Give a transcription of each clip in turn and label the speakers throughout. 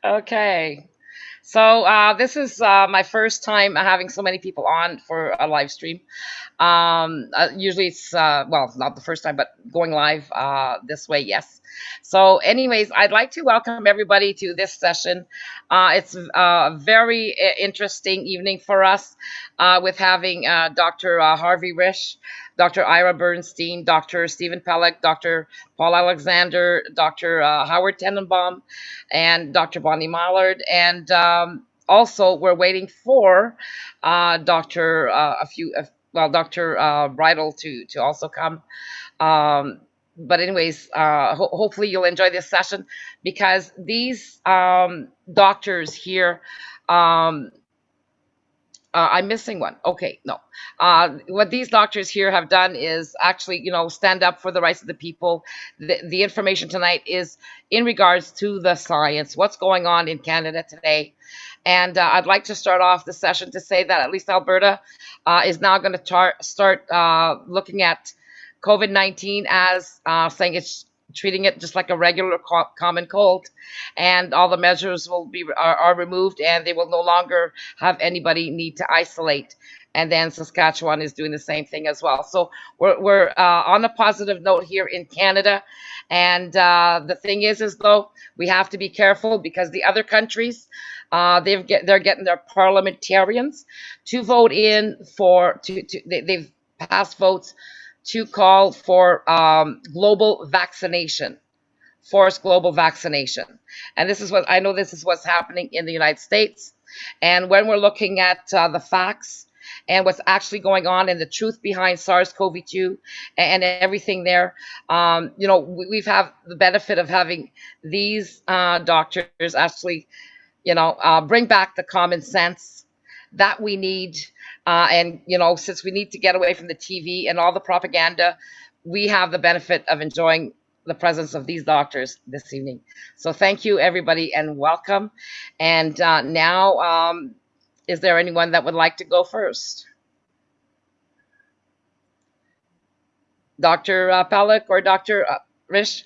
Speaker 1: Okay. So this is my first time having so many people on for a live stream. Usually it's well, not the first time, but going live this way, yes. So, anyways, I'd like to welcome everybody to this session. It's a very interesting evening for us with having Dr. Harvey Risch, Dr. Ira Bernstein, Dr. Stephen Pellick, Dr. Paul Alexander, Dr. Howard Tenenbaum, and Dr. Bonnie Mallard, and also we're waiting for Dr. Dr. Bridle to also come. Um, but anyways, hopefully you'll enjoy this session because these doctors here. Um, I'm missing one. Okay, no. What these doctors here have done is actually, stand up for the rights of the people. The information tonight is in regards to the science, what's going on in Canada today. And I'd like to start off the session to say that at least Alberta is now going to start looking at COVID-19 as saying it's treating it just like a regular common cold, and all the measures are removed, and they will no longer have anybody need to isolate. And then Saskatchewan is doing the same thing as well. So we're on a positive note here in Canada. And the thing is though, we have to be careful because the other countries, they're getting their parliamentarians to vote in for they've passed votes to call for global vaccination, forced global vaccination. And this is what I know, this is what's happening in the United States. And when we're looking at the facts and what's actually going on and the truth behind SARS-CoV-2 and everything there, we've had the benefit of having these doctors actually, bring back the common sense that we need. And, since we need to get away from the TV and all the propaganda, we have the benefit of enjoying the presence of these doctors this evening. So thank you, everybody, and welcome. And now, is there anyone that would like to go first? Dr. Pellick or Dr. Risch?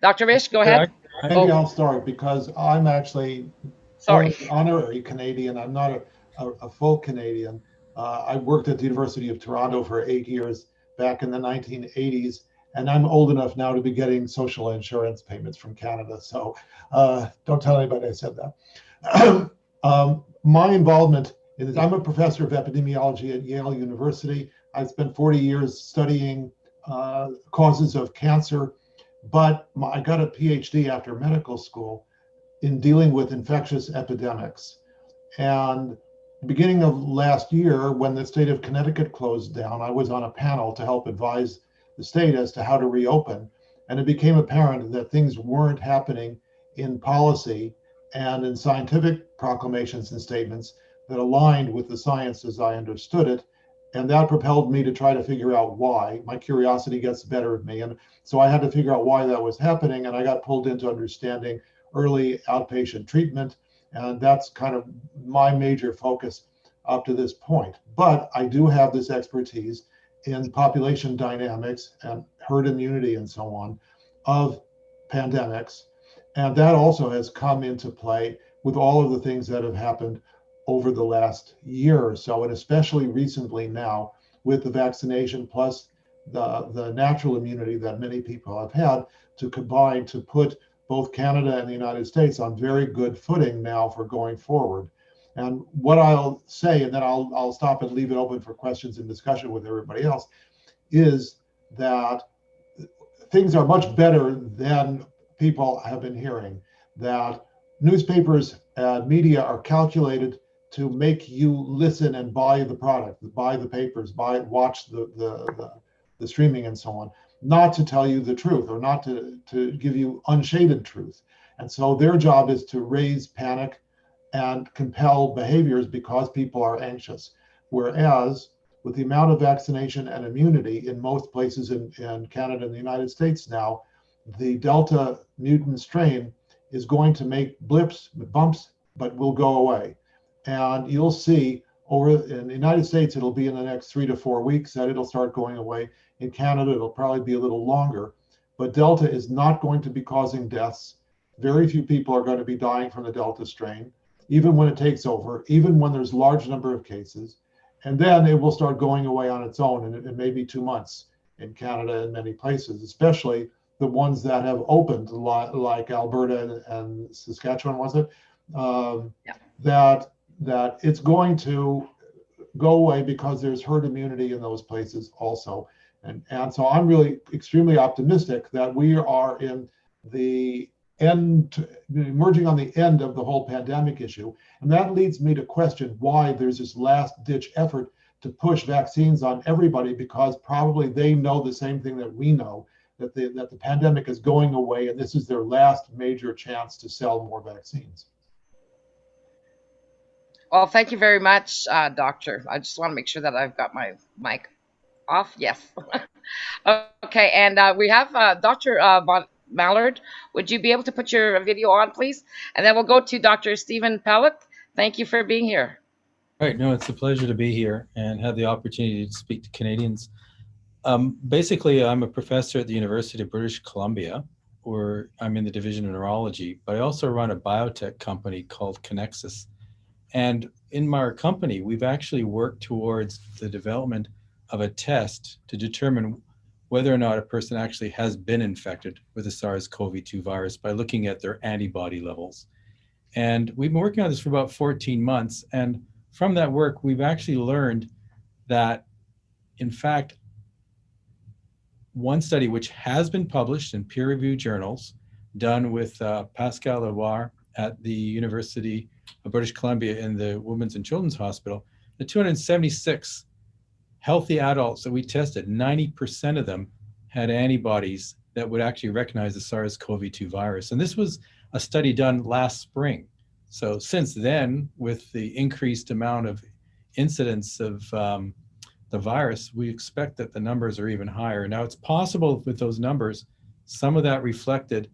Speaker 1: Dr. Risch, go ahead.
Speaker 2: Maybe I'll start because I'm actually
Speaker 1: Sorry.
Speaker 2: honorary Canadian. I'm not a full Canadian. I worked at the University of Toronto for 8 years back in the 1980s, and I'm old enough now to be getting social insurance payments from Canada. So don't tell anybody I said that. My involvement is I'm a professor of epidemiology at Yale University. I spent 40 years studying causes of cancer, but I got a PhD after medical school in dealing with infectious epidemics. And beginning of last year, when the state of Connecticut closed down, I was on a panel to help advise the state as to how to reopen. And it became apparent that things weren't happening in policy and in scientific proclamations and statements that aligned with the science as I understood it. And that propelled me to try to figure out why. My curiosity gets the better of me. And so I had to figure out why that was happening. And I got pulled into understanding early outpatient treatment. And that's kind of my major focus up to this point. But I do have this expertise in population dynamics and herd immunity and so on of pandemics. And that also has come into play with all of the things that have happened over the last year or so, and especially recently now with the vaccination plus the natural immunity that many people have had to combine to put both Canada and the United States on very good footing now for going forward. And what I'll say, and then I'll stop and leave it open for questions and discussion with everybody else, is that things are much better than people have been hearing, that newspapers and media are calculated to make you listen and buy the product, buy the papers, watch the streaming and so on, not to tell you the truth or not to give you unshaded truth. And so their job is to raise panic and compel behaviors because people are anxious. Whereas with the amount of vaccination and immunity in most places in Canada and the United States now, the Delta mutant strain is going to make bumps, but will go away. And you'll see over in the United States, it'll be in the next 3 to 4 weeks that it'll start going away. In Canada, it'll probably be a little longer. But Delta is not going to be causing deaths. Very few people are going to be dying from the Delta strain, even when it takes over, even when there's large number of cases. And then it will start going away on its own, and it may be 2 months in Canada and many places, especially the ones that have opened, like Alberta and Saskatchewan, was it? Um,
Speaker 1: Yeah.
Speaker 2: that it's going to go away because there's herd immunity in those places also. And so I'm really extremely optimistic that we are in the end, emerging on the end of the whole pandemic issue. And that leads me to question why there's this last ditch effort to push vaccines on everybody, because probably they know the same thing that we know, that the pandemic is going away and this is their last major chance to sell more vaccines.
Speaker 1: Well, thank you very much, Doctor. I just want to make sure that I've got my mic off. Yes. Okay, and we have Dr. Mallard. Would you be able to put your video on, please? And then we'll go to Dr. Stephen Pellet. Thank you for being here.
Speaker 3: Right. No, it's a pleasure to be here and have the opportunity to speak to Canadians. Basically, I'm a professor at the University of British Columbia, where I'm in the Division of Neurology, but I also run a biotech company called Connexus. And in our company, we've actually worked towards the development of a test to determine whether or not a person actually has been infected with the SARS-CoV-2 virus by looking at their antibody levels. And we've been working on this for about 14 months. And from that work, we've actually learned that, in fact, one study which has been published in peer-reviewed journals, done with Pascal Leroy at the University of British Columbia in the Women's and Children's Hospital, the 276 healthy adults that we tested, 90% of them had antibodies that would actually recognize the SARS-CoV-2 virus. And this was a study done last spring. So since then, with the increased amount of incidence of the virus, we expect that the numbers are even higher. Now, it's possible with those numbers, some of that reflected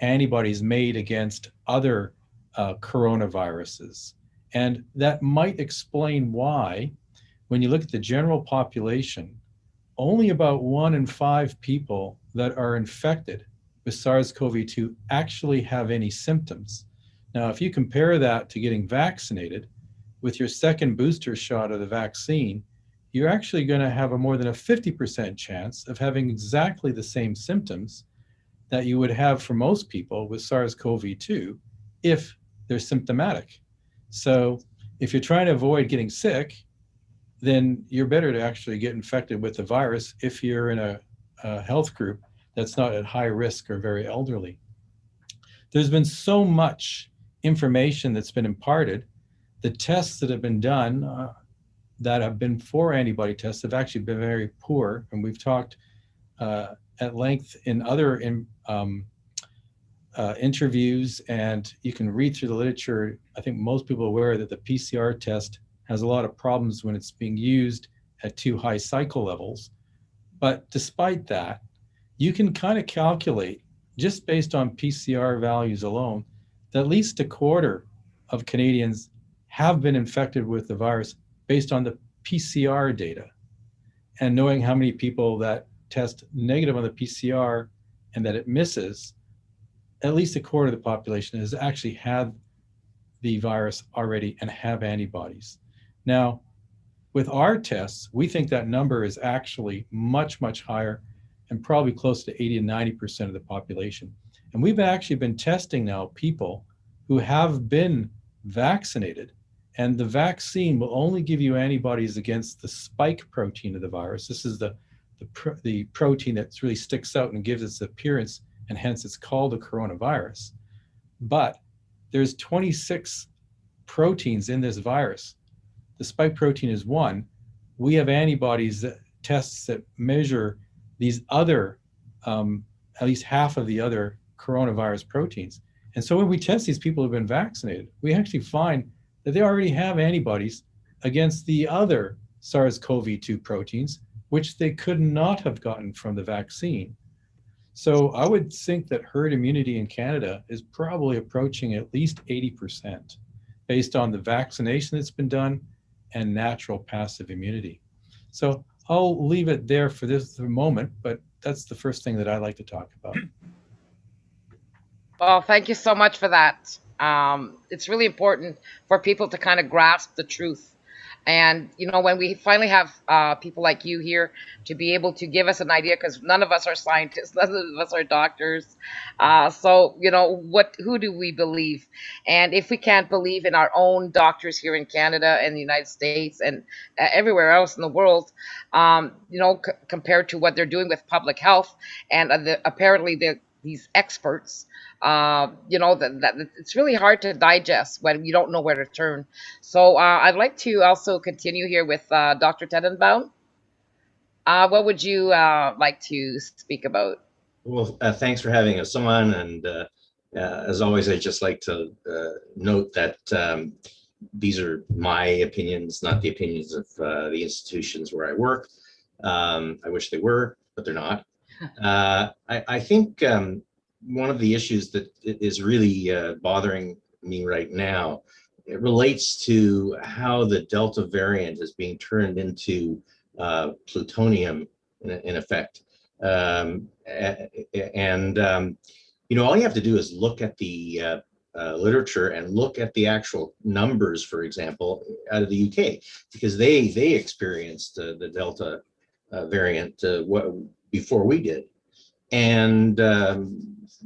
Speaker 3: antibodies made against other coronaviruses. And that might explain why, when you look at the general population, only about 1 in 5 people that are infected with SARS-CoV-2 actually have any symptoms. Now, if you compare that to getting vaccinated, with your second booster shot of the vaccine, you're actually going to have a more than a 50% chance of having exactly the same symptoms that you would have for most people with SARS-CoV-2 if they're symptomatic. So if you're trying to avoid getting sick, then you're better to actually get infected with the virus if you're in a health group that's not at high risk or very elderly. There's been so much information that's been imparted. The tests that have been done that have been for antibody tests have actually been very poor. And we've talked at length in other interviews, and you can read through the literature. I think most people are aware that the PCR test has a lot of problems when it's being used at too high cycle levels. But despite that, you can kind of calculate, just based on PCR values alone, that at least a quarter of Canadians have been infected with the virus based on the PCR data. And knowing how many people that test negative on the PCR and that it misses, at least a quarter of the population has actually had the virus already and have antibodies. Now, with our tests, we think that number is actually much, much higher and probably close to 80 and 90% of the population. And we've actually been testing now people who have been vaccinated, and the vaccine will only give you antibodies against the spike protein of the virus. This is the protein that really sticks out and gives its appearance, and hence it's called a coronavirus. But there's 26 proteins in this virus. The spike protein is one. We have antibodies tests that measure these other, at least half of the other coronavirus proteins. And so when we test these people who've been vaccinated, we actually find that they already have antibodies against the other SARS-CoV-2 proteins, which they could not have gotten from the vaccine. So I would think that herd immunity in Canada is probably approaching at least 80% based on the vaccination that's been done and natural passive immunity. So I'll leave it there for this moment, but that's the first thing that I like to talk about.
Speaker 1: Well, thank you so much for that. It's really important for people to kind of grasp the truth. And, when we finally have people like you here to be able to give us an idea, because none of us are scientists, none of us are doctors. So, who do we believe? And if we can't believe in our own doctors here in Canada and the United States and everywhere else in the world, compared to what they're doing with public health and apparently these experts, that it's really hard to digest when you don't know where to turn. So I'd like to also continue here with Dr. Tenenbaum. What would you like to speak about?
Speaker 4: Well, thanks for having us on. And as always, I'd just like to note that these are my opinions, not the opinions of the institutions where I work. I wish they were, but they're not. I think one of the issues that is really bothering me right now, it relates to how the Delta variant is being turned into plutonium in effect. And all you have to do is look at the literature and look at the actual numbers, for example, out of the UK, because they experienced the Delta variant before we did. And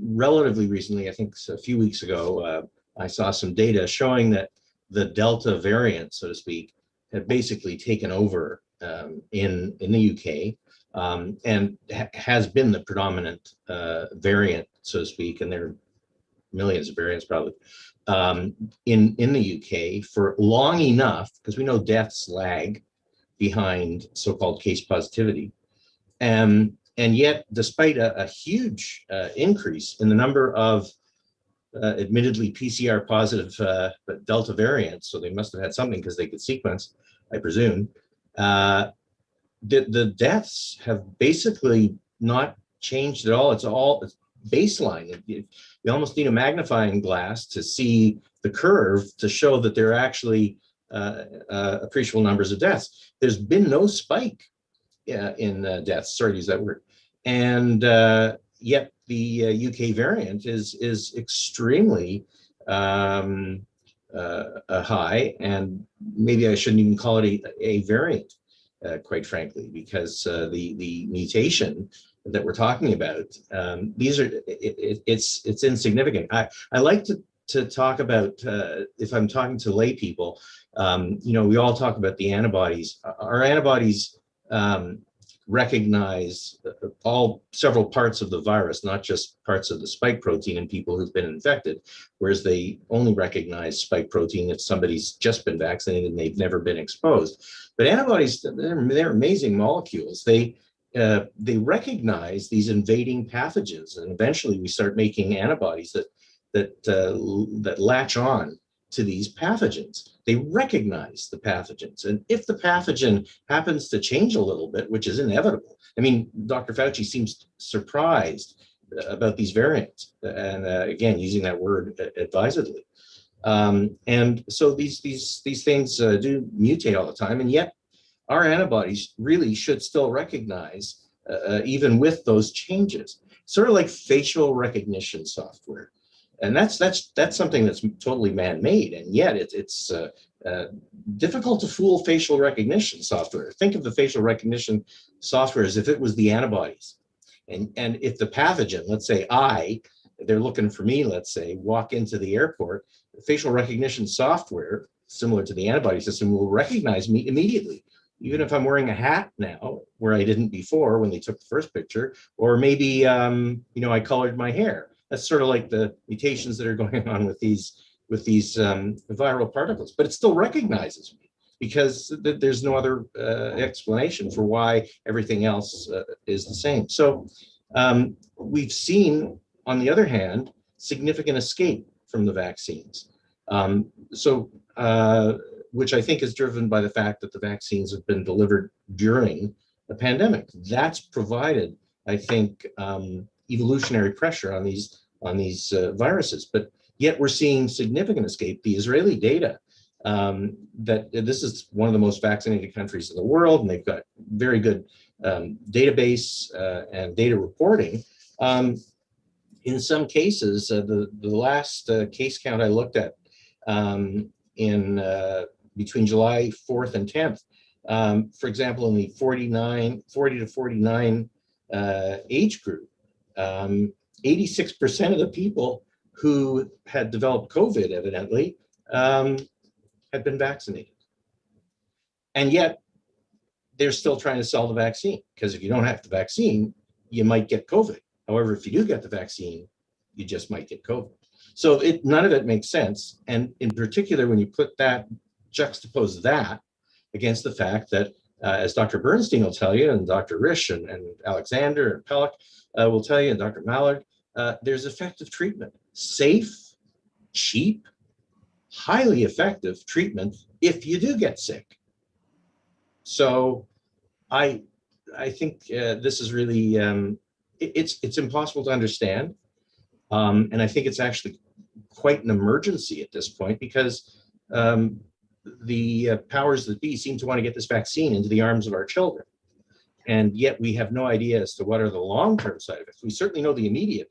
Speaker 4: relatively recently, I think a few weeks ago, I saw some data showing that the Delta variant, so to speak, had basically taken over in the UK, and has been the predominant variant, so to speak, and there are millions of variants probably in the UK for long enough, because we know deaths lag behind so-called case positivity. And yet, despite a huge increase in the number of admittedly PCR positive Delta variants, so they must have had something because they could sequence, I presume, the deaths have basically not changed at all. It's baseline. You almost need a magnifying glass to see the curve to show that there are actually appreciable numbers of deaths. There's been no spike in deaths, sorry to use that word. And yet the UK variant is extremely high, and maybe I shouldn't even call it a variant, quite frankly, because the mutation that we're talking about, it's insignificant. I like to talk about, if I'm talking to lay people, we all talk about the antibodies. Our antibodies recognize several parts of the virus, not just parts of the spike protein in people who've been infected, whereas they only recognize spike protein if somebody's just been vaccinated and they've never been exposed. But antibodies, they're amazing molecules. They recognize these invading pathogens, and eventually we start making antibodies that latch on to these pathogens. They recognize the pathogens, and if the pathogen happens to change a little bit, which is inevitable. I mean, Dr. Fauci seems surprised about these variants, and again, using that word advisedly. And so these things do mutate all the time, and yet our antibodies really should still recognize, even with those changes. Sort of like facial recognition software. And that's something that's totally man-made, and yet it's difficult to fool facial recognition software. Think of the facial recognition software as if it was the antibodies, and if the pathogen, let's say they're looking for me, let's say, walk into the airport, the facial recognition software, similar to the antibody system, will recognize me immediately, even if I'm wearing a hat now where I didn't before when they took the first picture, or maybe I colored my hair. That's sort of like the mutations that are going on with these viral particles, but it still recognizes me because there's no other explanation for why everything else is the same. So we've seen, on the other hand, significant escape from the vaccines. Which I think is driven by the fact that the vaccines have been delivered during the pandemic. That's provided, I think, evolutionary pressure on these viruses, but yet we're seeing significant escape. The Israeli data, that this is one of the most vaccinated countries in the world, and they've got very good database and data reporting. in some cases, the last case count I looked at in between July 4th and 10th, for example, in the 40 to 49 age group, 86% of the people who had developed COVID, evidently, had been vaccinated. And yet, they're still trying to sell the vaccine, because if you don't have the vaccine, you might get COVID. However, if you do get the vaccine, you just might get COVID. So none of it makes sense. And in particular, when you juxtapose that against the fact that, as Dr. Bernstein will tell you, and Dr. Risch and Alexander and Pellick will tell you, and Dr. Mallard, there's effective treatment, safe, cheap, highly effective treatment if you do get sick. So I think this is really, it's impossible to understand. And I think it's actually quite an emergency at this point, because the powers that be seem to want to get this vaccine into the arms of our children. And yet we have no idea as to what are the long-term side effects. We certainly know the immediate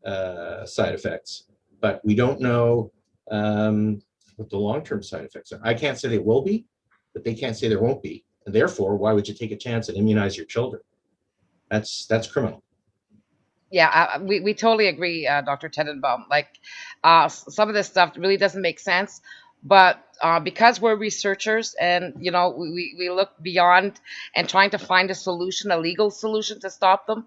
Speaker 4: side effects, but we don't know what the long-term side effects are. I can't say they will be, but they can't say there won't be. And therefore, why would you take a chance and immunize your children? That's criminal.
Speaker 1: Yeah, we totally agree, Dr. Tenenbaum. Like, some of this stuff really doesn't make sense, but because we're researchers, and you know, we look beyond and trying to find a solution, a legal solution to stop them.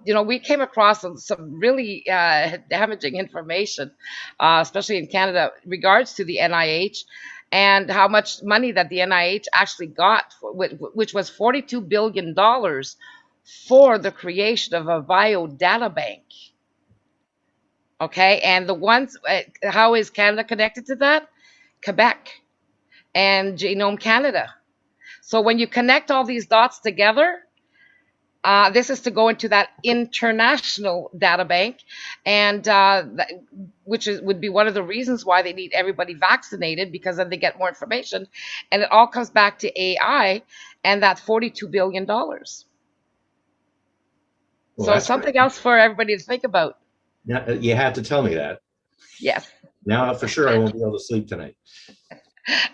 Speaker 1: You know, we came across some really damaging information, especially in Canada, in regards to the NIH. And how much money that the NIH actually got, which was $42 billion for the creation of a bio data bank. Okay, and the ones, how is Canada connected to that? Quebec and Genome Canada. So when you connect all these dots together, this is to go into that international data bank, and would be one of the reasons why they need everybody vaccinated, because then they get more information, and it all comes back to AI and that $42 billion. Well, so something else for everybody to think about.
Speaker 4: Now, you had to tell me that.
Speaker 1: Yes.
Speaker 4: Now for sure I won't be able to sleep tonight.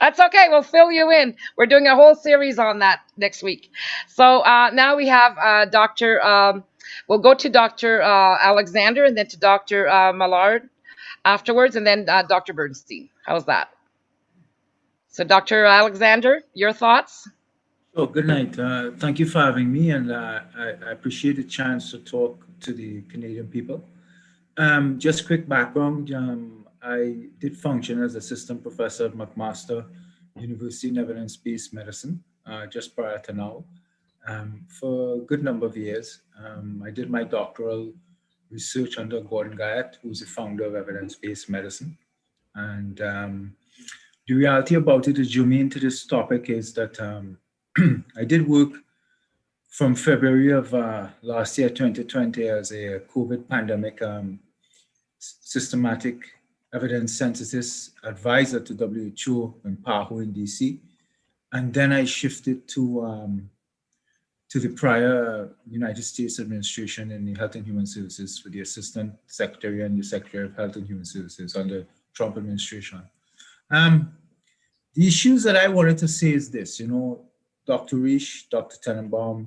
Speaker 1: That's okay. We'll fill you in. We're doing a whole series on that next week. So now we have Dr. We'll go to Dr. Alexander, and then to Dr. Mallard afterwards, and then Dr. Bernstein. How's that? So Dr. Alexander, your thoughts?
Speaker 5: Oh, good night. Thank you for having me, and I appreciate the chance to talk to the Canadian people. Just quick background. I did function as assistant professor at McMaster University in Evidence-Based Medicine just prior to now for a good number of years. I did my doctoral research under Gordon Guyatt, who's the founder of Evidence-Based Medicine. And the reality about it is, germane to this topic, is that I did work from February of last year, 2020, as a COVID pandemic systematic evidence synthesis advisor to WHO in PAHO in DC. And then I shifted to the prior United States administration in the Health and Human Services for the Assistant Secretary and the Secretary of Health and Human Services under Trump administration. The issues that I wanted to say is this, you know, Dr. Risch, Dr. Tenenbaum,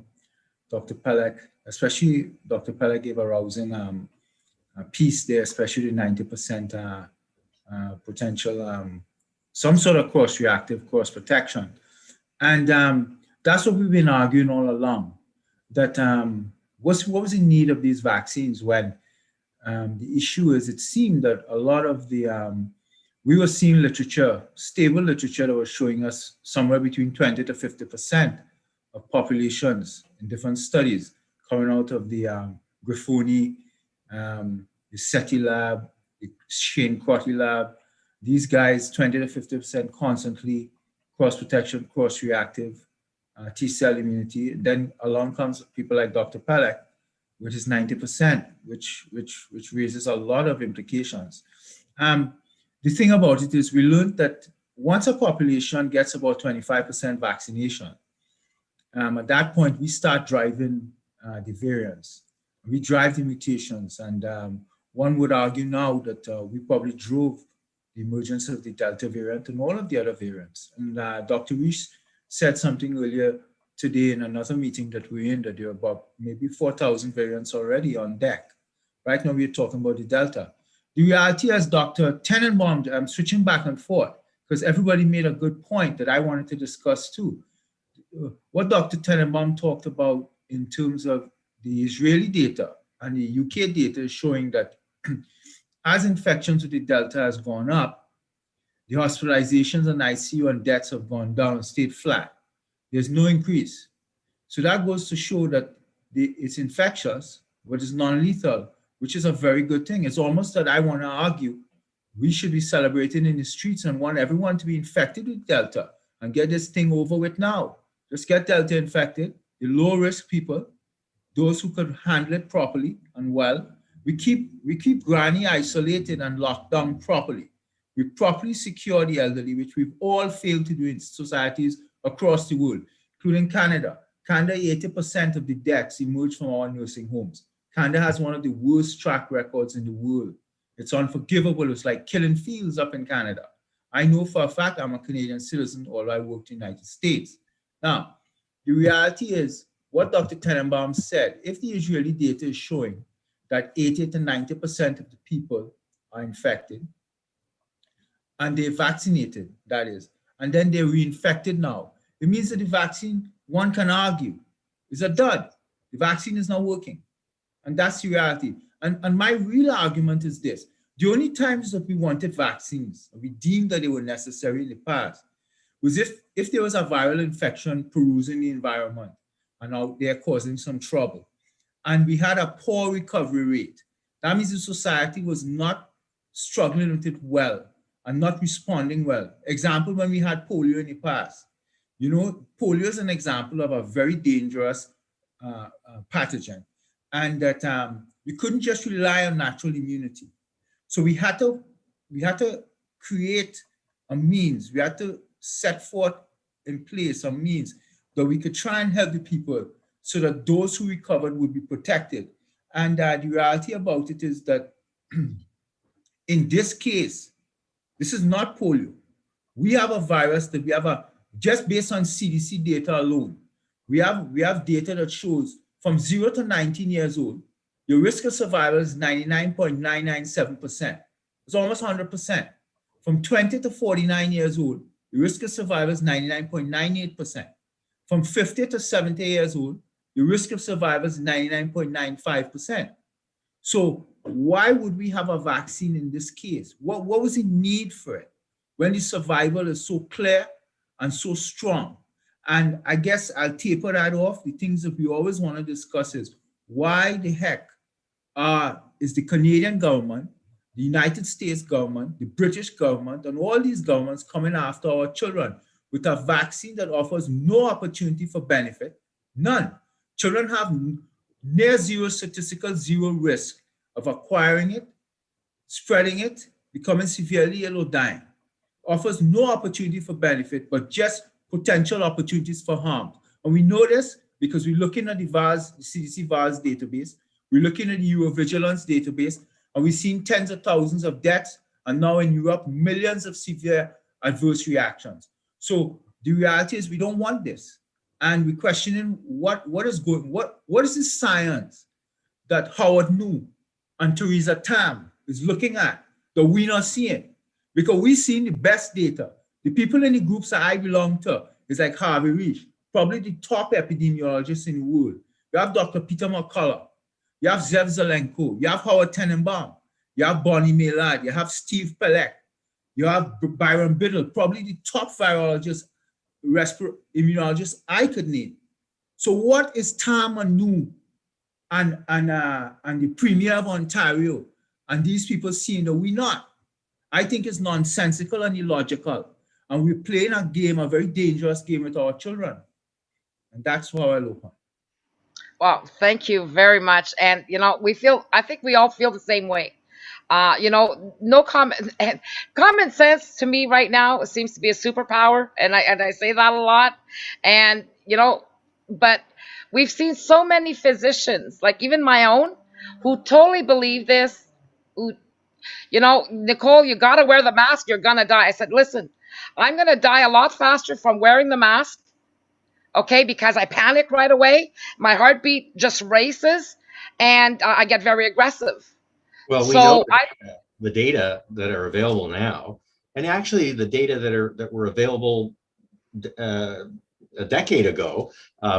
Speaker 5: Dr. Pellick, especially Dr. Pellick gave a rousing piece there, especially the 90% potential, some sort of cross-reactive cross-protection. And that's what we've been arguing all along, that what was the need of these vaccines when the issue is, it seemed that a lot of the, we were seeing literature, stable literature, that was showing us somewhere between 20 to 50% of populations in different studies coming out of the Grifoni, the SETI lab, the Shane Crotty lab. These guys, 20 to 50% constantly cross-protection, cross-reactive, T-cell immunity. Then along comes people like Dr. Pellick, which is 90%, which raises a lot of implications. The thing about it is, we learned that once a population gets about 25% vaccination, at that point we start driving the variants. We drive the mutations. And one would argue now that we probably drove the emergence of the Delta variant and all of the other variants. And Dr. Rees said something earlier today in another meeting that we're in, that there are about maybe 4,000 variants already on deck. Right now, we're talking about the Delta. The reality, as Dr. Tenenbaum, I'm switching back and forth because everybody made a good point that I wanted to discuss too. What Dr. Tenenbaum talked about in terms of the Israeli data and the UK data is showing that as infections with the Delta has gone up, the hospitalizations and ICU and deaths have gone down, stayed flat. There's no increase. So that goes to show that it's infectious, but it's non-lethal, which is a very good thing. It's almost that I want to argue we should be celebrating in the streets and want everyone to be infected with Delta and get this thing over with now. Just get Delta infected, the low-risk people, those who could handle it properly and well. We keep Granny isolated and locked down properly. We properly secure the elderly, which we've all failed to do in societies across the world, including Canada. Canada, 80% of the deaths emerge from our nursing homes. Canada has one of the worst track records in the world. It's unforgivable. It's like killing fields up in Canada. I know for a fact I'm a Canadian citizen, although I worked in the United States. Now, the reality is what Dr. Tenenbaum said, if the Israeli data is showing that 80 to 90% of the people are infected and they're vaccinated, that is, and then they're reinfected now, it means that the vaccine, one can argue, is a dud. The vaccine is not working. And that's the reality. And my real argument is this. The only times that we wanted vaccines, we deemed that they were necessary in the past, was if there was a viral infection perusing the environment and out there causing some trouble. And we had a poor recovery rate. That means the society was not struggling with it well and not responding well. Example, when we had polio in the past. You know, polio is an example of a very dangerous pathogen, and that we couldn't just rely on natural immunity. So we had to create a means. We had to set forth in place a means that we could try and help the people so that those who recovered would be protected. And the reality about it is that in this case, this is not polio. We have a virus that we have just based on CDC data alone, we have data that shows from 0 to 19 years old, your risk of survival is 99.997%. It's almost 100%. From 20 to 49 years old, the risk of survival is 99.98%. From 50 to 70 years old, the risk of survival is 99.95%. So why would we have a vaccine in this case? What was the need for it when the survival is so clear and so strong? And I guess I'll taper that off. The things that we always want to discuss is why the heck is the Canadian government, the United States government, the British government, and all these governments coming after our children with a vaccine that offers no opportunity for benefit, none. Children have near zero statistical zero risk of acquiring it, spreading it, becoming severely ill or dying. Offers no opportunity for benefit, but just potential opportunities for harm. And we know this because we're looking at the CDC VARS database, we're looking at the Eurovigilance database, and we've seen tens of thousands of deaths, and now in Europe, millions of severe adverse reactions. So the reality is we don't want this. And we're questioning what is this science that Howard New and Theresa Tam is looking at that we're not seeing? Because we've seen the best data. The people in the groups that I belong to is like Harvey Reich, probably the top epidemiologist in the world. You have Dr. Peter McCullough, you have Zev Zelenko, you have Howard Tenenbaum, you have Bonnie Mallard, you have Steve Pelleck, you have Byron Biddle, probably the top virologist, immunologist I could name. So what is Tam and New and the Premier of Ontario and these people seeing that we not? I think it's nonsensical and illogical. And we're playing a game, a very dangerous game with our children. And that's how I look on.
Speaker 1: Well, thank you very much. And I think we all feel the same way. No common common sense to me right now seems to be a superpower, and I say that a lot. And but we've seen so many physicians, like even my own, who totally believe this, who, Nicole, you got to wear the mask, you're going to die. I said, listen, I'm going to die a lot faster from wearing the mask, okay, because I panic right away. My heartbeat just races, and I get very aggressive.
Speaker 4: Well, we know
Speaker 1: So I,
Speaker 4: the data that are available now, and actually the data that were available a decade ago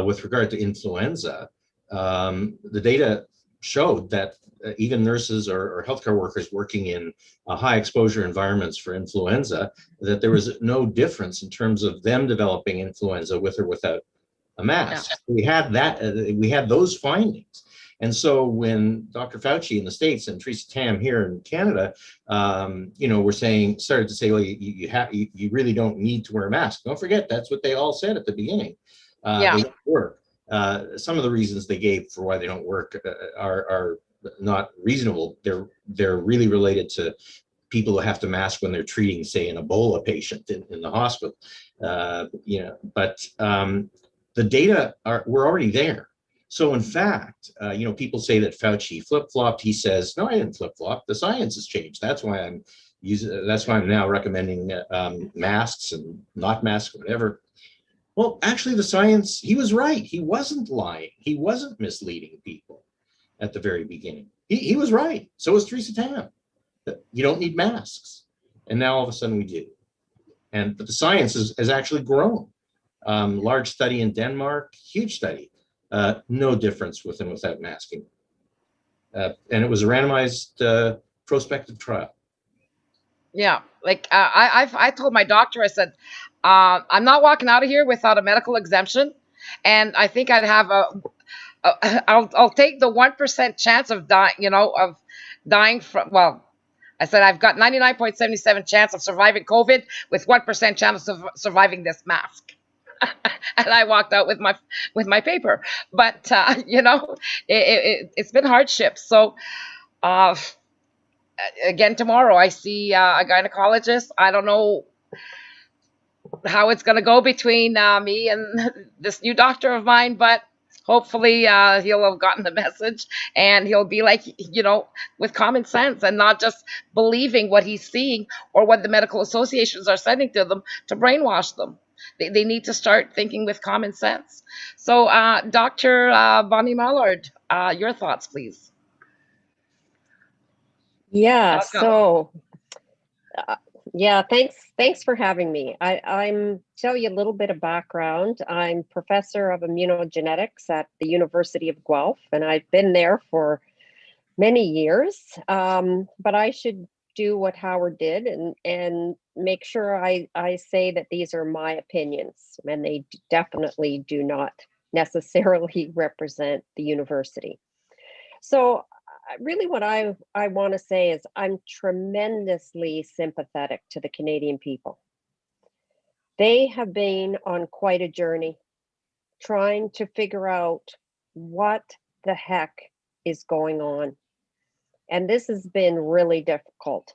Speaker 4: with regard to influenza, the data showed that even nurses or healthcare workers working in high exposure environments for influenza, that there was no difference in terms of them developing influenza with or without a mask.
Speaker 1: yeah.
Speaker 4: We had those findings. And so when Dr. Fauci in the States and Theresa Tam here in Canada, started to say, well, you really don't need to wear a mask. Don't forget, that's what they all said at the beginning.
Speaker 1: Yeah.
Speaker 4: They don't work. Some of the reasons they gave for why they don't work are not reasonable. They're really related to people who have to mask when they're treating, say, an Ebola patient in the hospital. But the data were already there. So in fact, people say that Fauci flip-flopped. He says, no, I didn't flip-flop. The science has changed. That's why I'm now recommending masks and not masks, whatever. Well, actually, the science, he was right. He wasn't lying. He wasn't misleading people at the very beginning. He was right. So was Theresa Tam. You don't need masks. And now all of a sudden we do. But the science has actually grown. Large study in Denmark, huge study. No difference with and without masking. And it was a randomized prospective trial.
Speaker 1: Yeah, like I told my doctor, I said, I'm not walking out of here without a medical exemption, and I think I'd have I'll take the 1% chance of dying from. Well, I said I've got 99.77 chance of surviving COVID with 1% chance of surviving this mask. And I walked out with my paper, but it's been hardship. So. Again, tomorrow I see a gynecologist. I don't know how it's going to go between me and this new doctor of mine, but hopefully he'll have gotten the message and he'll be like, with common sense and not just believing what he's seeing or what the medical associations are sending to them to brainwash them. They need to start thinking with common sense. So, Dr. Bonnie Mallard, your thoughts, please.
Speaker 6: Yeah, so thanks for having me. I'm tell you a little bit of background. I'm professor of immunogenetics at the University of Guelph, and I've been there for many years. But I should do what Howard did and make sure I say that these are my opinions, and they definitely do not necessarily represent the university. So really what I want to say is I'm tremendously sympathetic to the Canadian people. They have been on quite a journey trying to figure out what the heck is going on. And this has been really difficult.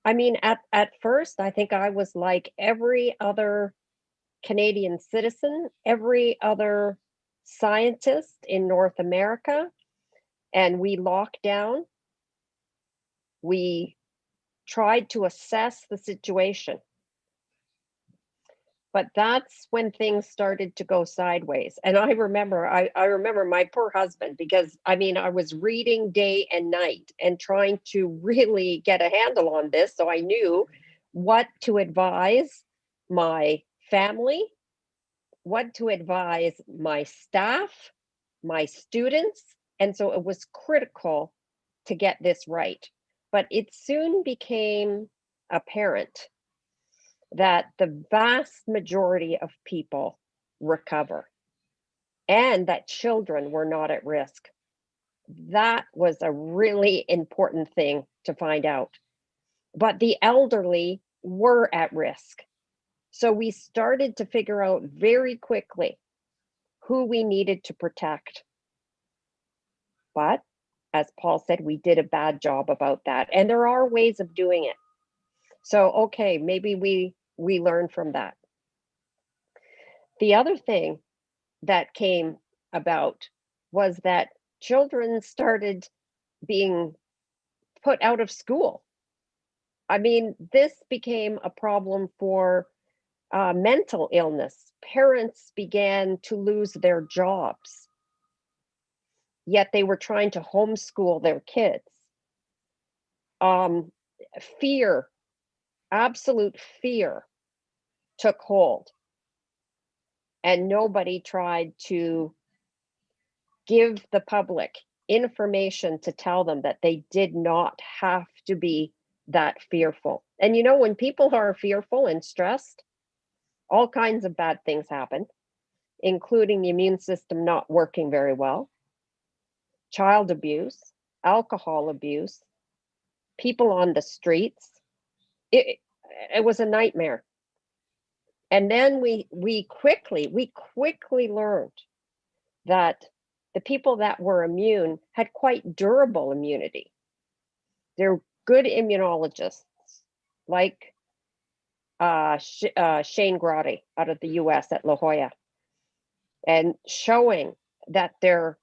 Speaker 6: I mean, at first, I think I was like every other Canadian citizen, every other scientist in North America. And we locked down. We tried to assess the situation. But that's when things started to go sideways. And I remember my poor husband, because I mean, I was reading day and night and trying to really get a handle on this. So I knew what to advise my family, what to advise my staff, my students. And so it was critical to get this right. But it soon became apparent that the vast majority of people recover and that children were not at risk. That was a really important thing to find out. But the elderly were at risk. So we started to figure out very quickly who we needed to protect. But as Paul said, we did a bad job about that. And there are ways of doing it. So, okay, maybe we learn from that. The other thing that came about was that children started being put out of school. I mean, this became a problem for mental illness. Parents began to lose their jobs, yet they were trying to homeschool their kids. Fear, absolute fear, took hold, and nobody tried to give the public information to tell them that they did not have to be that fearful. And you know, when people are fearful and stressed, all kinds of bad things happen, including the immune system not working very well, child abuse, alcohol abuse, people on the streets. It was a nightmare. And then we quickly learned that the people that were immune had quite durable immunity. They're good immunologists, like Shane Grotti out of the US at La Jolla, and showing that there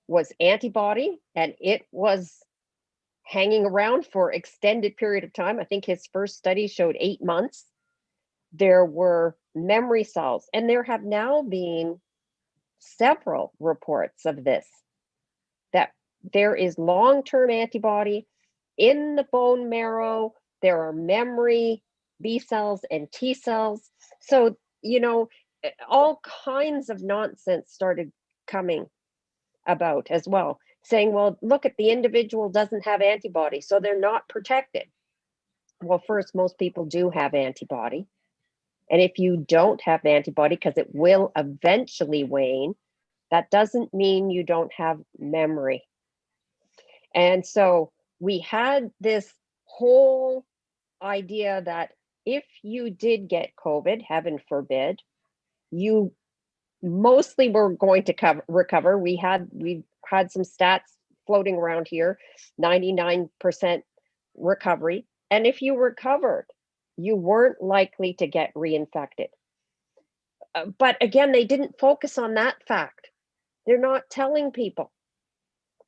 Speaker 6: was antibody and it was hanging around for extended period of time. I think his first study showed 8 months. There were memory cells, and there have now been several reports of this, that there is long-term antibody in the bone marrow. There are memory B cells and T cells. So, you know, all kinds of nonsense started coming about as well, saying, well, look, at the individual doesn't have antibody, so they're not protected. Well, first, most people do have antibody. And if you don't have antibody, because it will eventually wane, that doesn't mean you don't have memory. And so we had this whole idea that if you did get COVID, heaven forbid, you mostly were going to recover. We've had some stats floating around here, 99% recovery. And if you recovered, you weren't likely to get reinfected. But again, they didn't focus on that fact. They're not telling people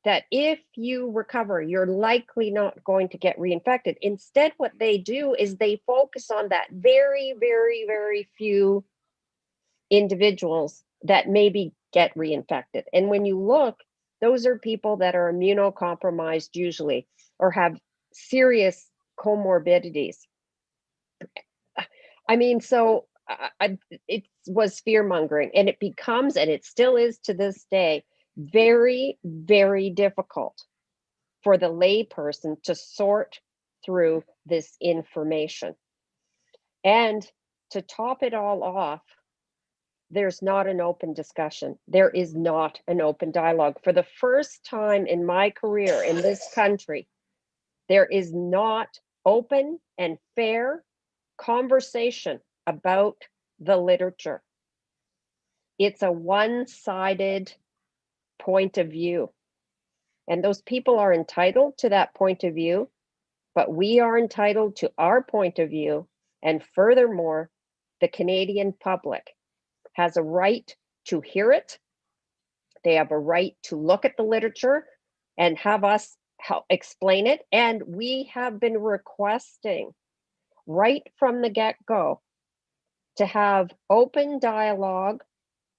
Speaker 6: that if you recover, you're likely not going to get reinfected. Instead, what they do is they focus on that very, very, very few individuals that maybe get reinfected. And when you look, those are people that are immunocompromised usually, or have serious comorbidities. I mean, so it was fear mongering, and it becomes, and it still is to this day, very, very difficult for the layperson to sort through this information. And to top it all off, there's not an open discussion. There is not an open dialogue. For the first time in my career in this country, there is not open and fair conversation about the literature. It's a one-sided point of view. And those people are entitled to that point of view, but we are entitled to our point of view. And furthermore, the Canadian public has a right to hear it. They have a right to look at the literature and have us help explain it. And we have been requesting right from the get-go to have open dialogue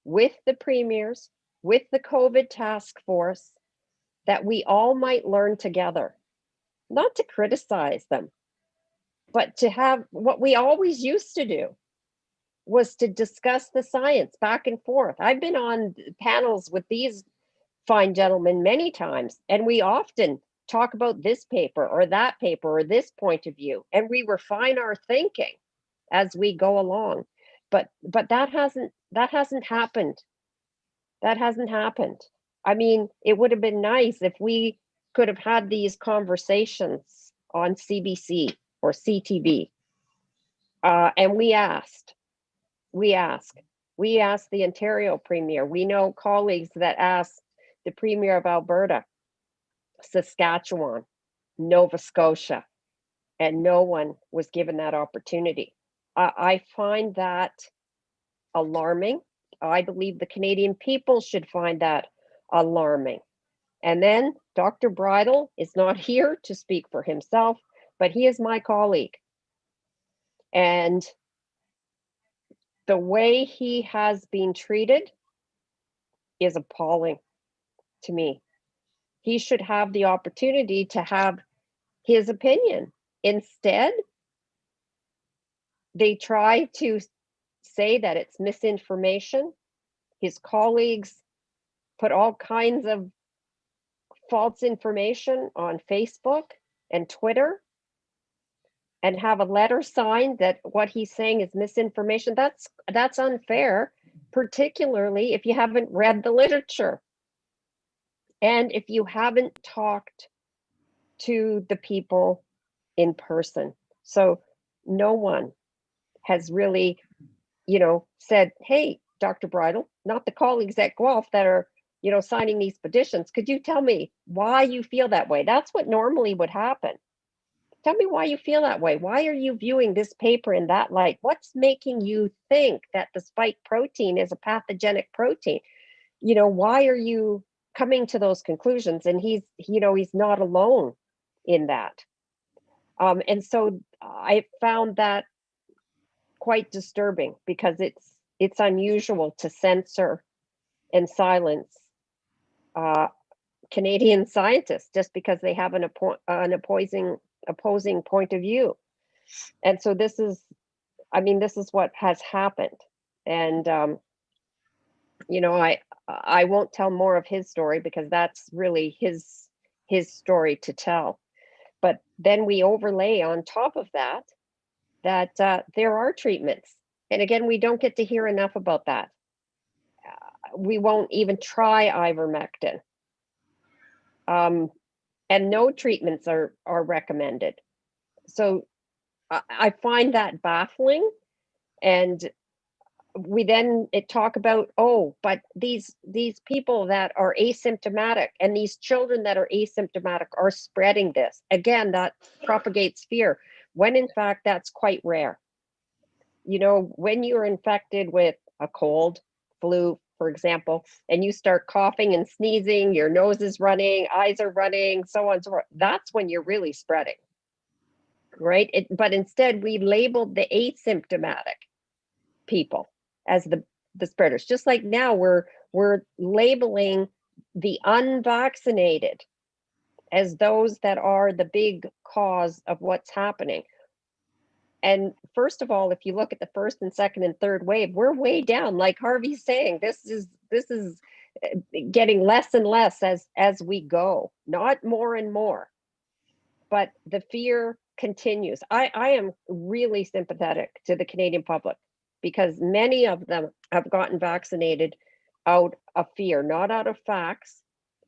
Speaker 6: with the premiers, with the COVID task force, that we all might learn together, not to criticize them, but to have what we always used to do, was to discuss the science back and forth. I've been on panels with these fine gentlemen many times, and we often talk about this paper or that paper or this point of view, and we refine our thinking as we go along. But that hasn't happened. That hasn't happened. I mean, it would have been nice if we could have had these conversations on CBC or CTV. And we asked the Ontario Premier. We know colleagues that asked the Premier of Alberta, Saskatchewan, Nova Scotia, and no one was given that opportunity. I find that alarming. I believe the Canadian people should find that alarming. And then Dr. Bridle is not here to speak for himself, but he is my colleague. And the way he has been treated is appalling to me. He should have the opportunity to have his opinion. Instead, they try to say that it's misinformation. His colleagues put all kinds of false information on Facebook and Twitter and have a letter signed that what he's saying is misinformation. That's unfair, particularly if you haven't read the literature and if you haven't talked to the people in person. So no one has really, said, hey, Dr. Bridle, not the colleagues at Guelph that are, signing these petitions. Could you tell me why you feel that way? That's what normally would happen. Tell me why you feel that way. Why are you viewing this paper in that light? What's making you think that the spike protein is a pathogenic protein? Why are you coming to those conclusions? And he's not alone in that. And so I found that quite disturbing because it's unusual to censor and silence Canadian scientists just because they have an opposing point of view. And so this is what has happened. And I won't tell more of his story because that's really his story to tell. But then we overlay on top of that there are treatments. And again, we don't get to hear enough about that. We won't even try ivermectin. And no treatments are recommended. So I find that baffling. And we then talk about, but these people that are asymptomatic and these children that are asymptomatic are spreading this. Again, that propagates fear, when in fact that's quite rare. When you're infected with a cold, flu, for example, and you start coughing and sneezing, your nose is running, eyes are running, so on and so forth, that's when you're really spreading, right? But instead, we labeled the asymptomatic people as the spreaders. Just like now we're labeling the unvaccinated as those that are the big cause of what's happening. And first of all, if you look at the first and second and third wave, we're way down. Like Harvey's saying, this is getting less and less as we go, not more and more. But the fear continues. I am really sympathetic to the Canadian public because many of them have gotten vaccinated out of fear, not out of facts.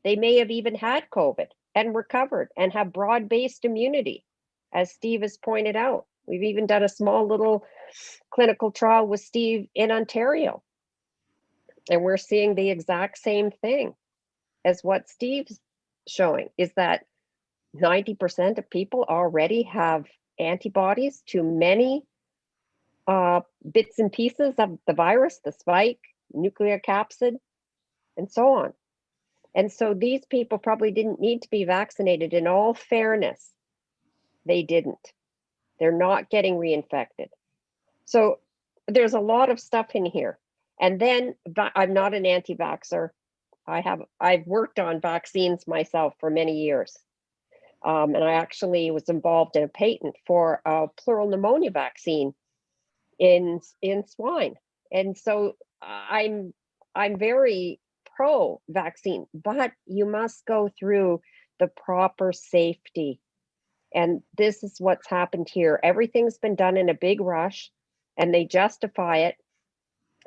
Speaker 6: They may have even had COVID and recovered and have broad-based immunity, as Steve has pointed out. We've even done a small little clinical trial with Steve in Ontario. And we're seeing the exact same thing as what Steve's showing, is that 90% of people already have antibodies to many bits and pieces of the virus, the spike, nuclear capsid, and so on. And so these people probably didn't need to be vaccinated. In all fairness, they didn't. They're not getting reinfected. So there's a lot of stuff in here. And then I'm not an anti-vaxxer. I've worked on vaccines myself for many years. And I actually was involved in a patent for a pleural pneumonia vaccine in swine. And so I'm very pro-vaccine, but you must go through the proper safety. And this is what's happened here. Everything's been done in a big rush, and they justify it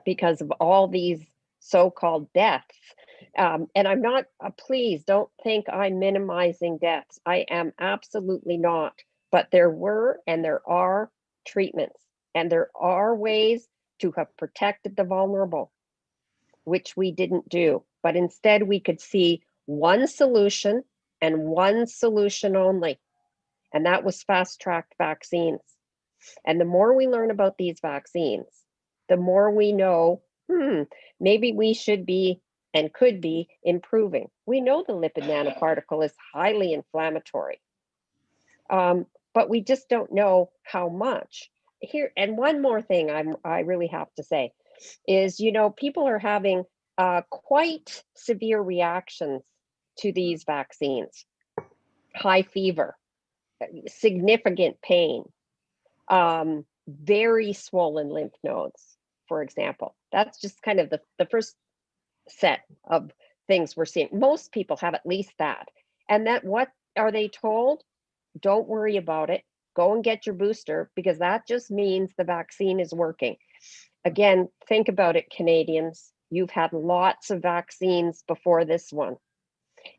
Speaker 6: because of all these so-called deaths. And I'm not, please don't think I'm minimizing deaths. I am absolutely not. But there were and there are treatments, and there are ways to have protected the vulnerable, which we didn't do. But instead, we could see one solution and one solution only. And that was fast-tracked vaccines. And the more we learn about these vaccines, the more we know maybe we should be and could be improving. We know the lipid nanoparticle is highly inflammatory, but we just don't know how much. Here, and one more thing I really have to say is, people are having quite severe reactions to these vaccines. High fever, significant pain, very swollen lymph nodes, for example. That's just kind of the first set of things we're seeing. Most people have at least that. And that, what are they told? Don't worry about it. Go and get your booster, because that just means the vaccine is working. Again, think about it, Canadians. You've had lots of vaccines before this one.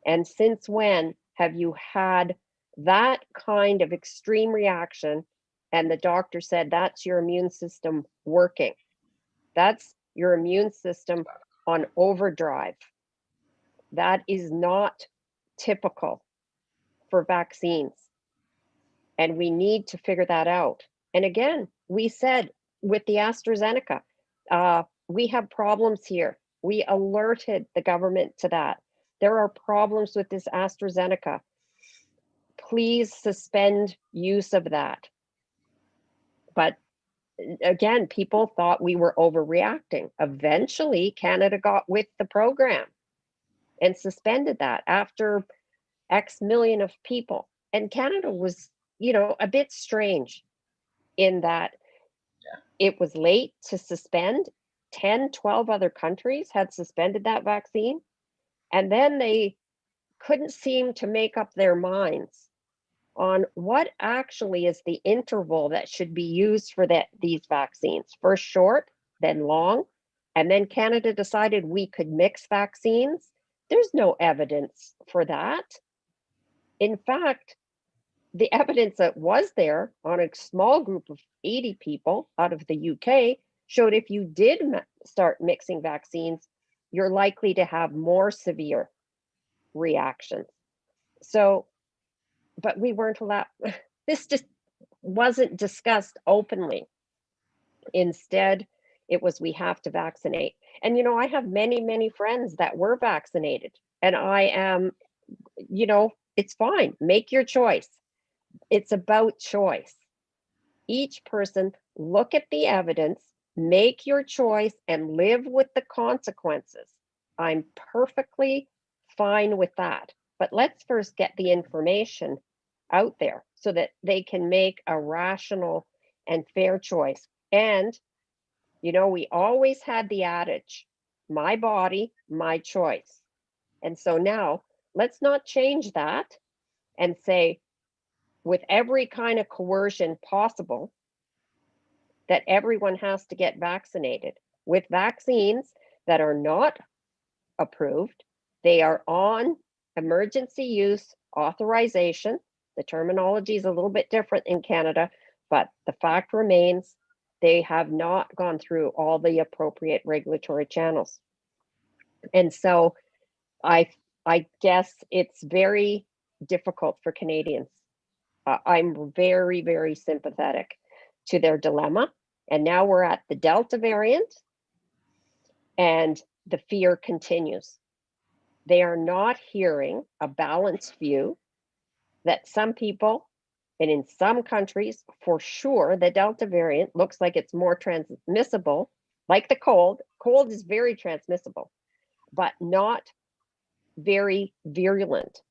Speaker 6: And since when have you had that kind of extreme reaction and the doctor said that's your immune system working? That's your immune system on overdrive. That is not typical for vaccines. And we need to figure that out. And again, we said with the AstraZeneca, we have problems here. We alerted the government to that. There are problems with this AstraZeneca. Please suspend use of that. But again, people thought we were overreacting. Eventually, Canada got with the program and suspended that after X million of people. And Canada was, a bit strange in that it was late to suspend. 10, 12 other countries had suspended that vaccine. And then they couldn't seem to make up their minds on what actually is the interval that should be used for these vaccines. First short, then long, and then Canada decided we could mix vaccines. There's no evidence for that. In fact, the evidence that was there on a small group of 80 people out of the UK showed if you did start mixing vaccines, you're likely to have more severe reactions. So, but we weren't allowed. This just wasn't discussed openly. Instead, it was, we have to vaccinate. And, I have many, many friends that were vaccinated, and I am, it's fine. Make your choice. It's about choice. Each person, look at the evidence, make your choice, and live with the consequences. I'm perfectly fine with that. But let's first get the information out there so that they can make a rational and fair choice. And, we always had the adage, my body, my choice. And so now let's not change that and say, with every kind of coercion possible, that everyone has to get vaccinated with vaccines that are not approved. They are on emergency use authorization. The terminology is a little bit different in Canada, but the fact remains they have not gone through all the appropriate regulatory channels. And so I guess it's very difficult for Canadians. I'm very, very sympathetic to their dilemma. And now we're at the Delta variant, and the fear continues. They are not hearing a balanced view that some people, and in some countries, for sure, the Delta variant looks like it's more transmissible, like the cold. Cold is very transmissible, but not very virulent.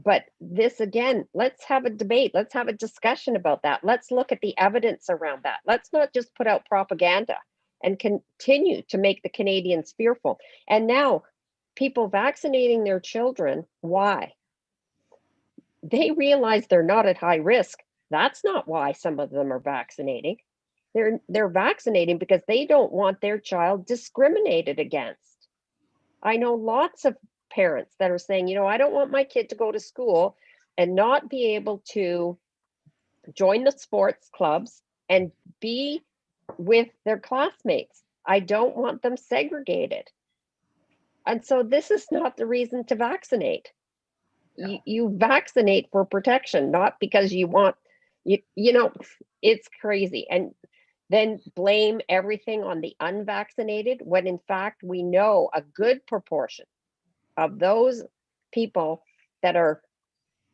Speaker 6: But this, again, let's have a debate. Let's have a discussion about that. Let's look at the evidence around that. Let's not just put out propaganda and continue to make the Canadians fearful. And now people vaccinating their children, why? They realize they're not at high risk. That's not why some of them are vaccinating. They're vaccinating because they don't want their child discriminated against. I know lots of parents that are saying, I don't want my kid to go to school and not be able to join the sports clubs and be with their classmates. I don't want them segregated. And so this is not the reason to vaccinate. You vaccinate for protection, not because you want, it's crazy. And then blame everything on the unvaccinated, when in fact we know a good proportion of those people that are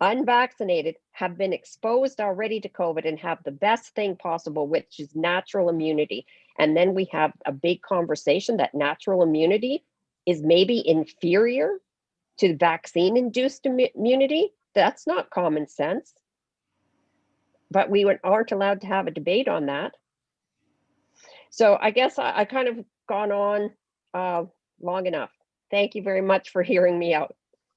Speaker 6: unvaccinated have been exposed already to COVID and have the best thing possible, which is natural immunity. And then we have a big conversation that natural immunity is maybe inferior to vaccine-induced immunity. That's not common sense. But we aren't allowed to have a debate on that. So I guess I kind of gone on long enough. Thank you very much for hearing me out.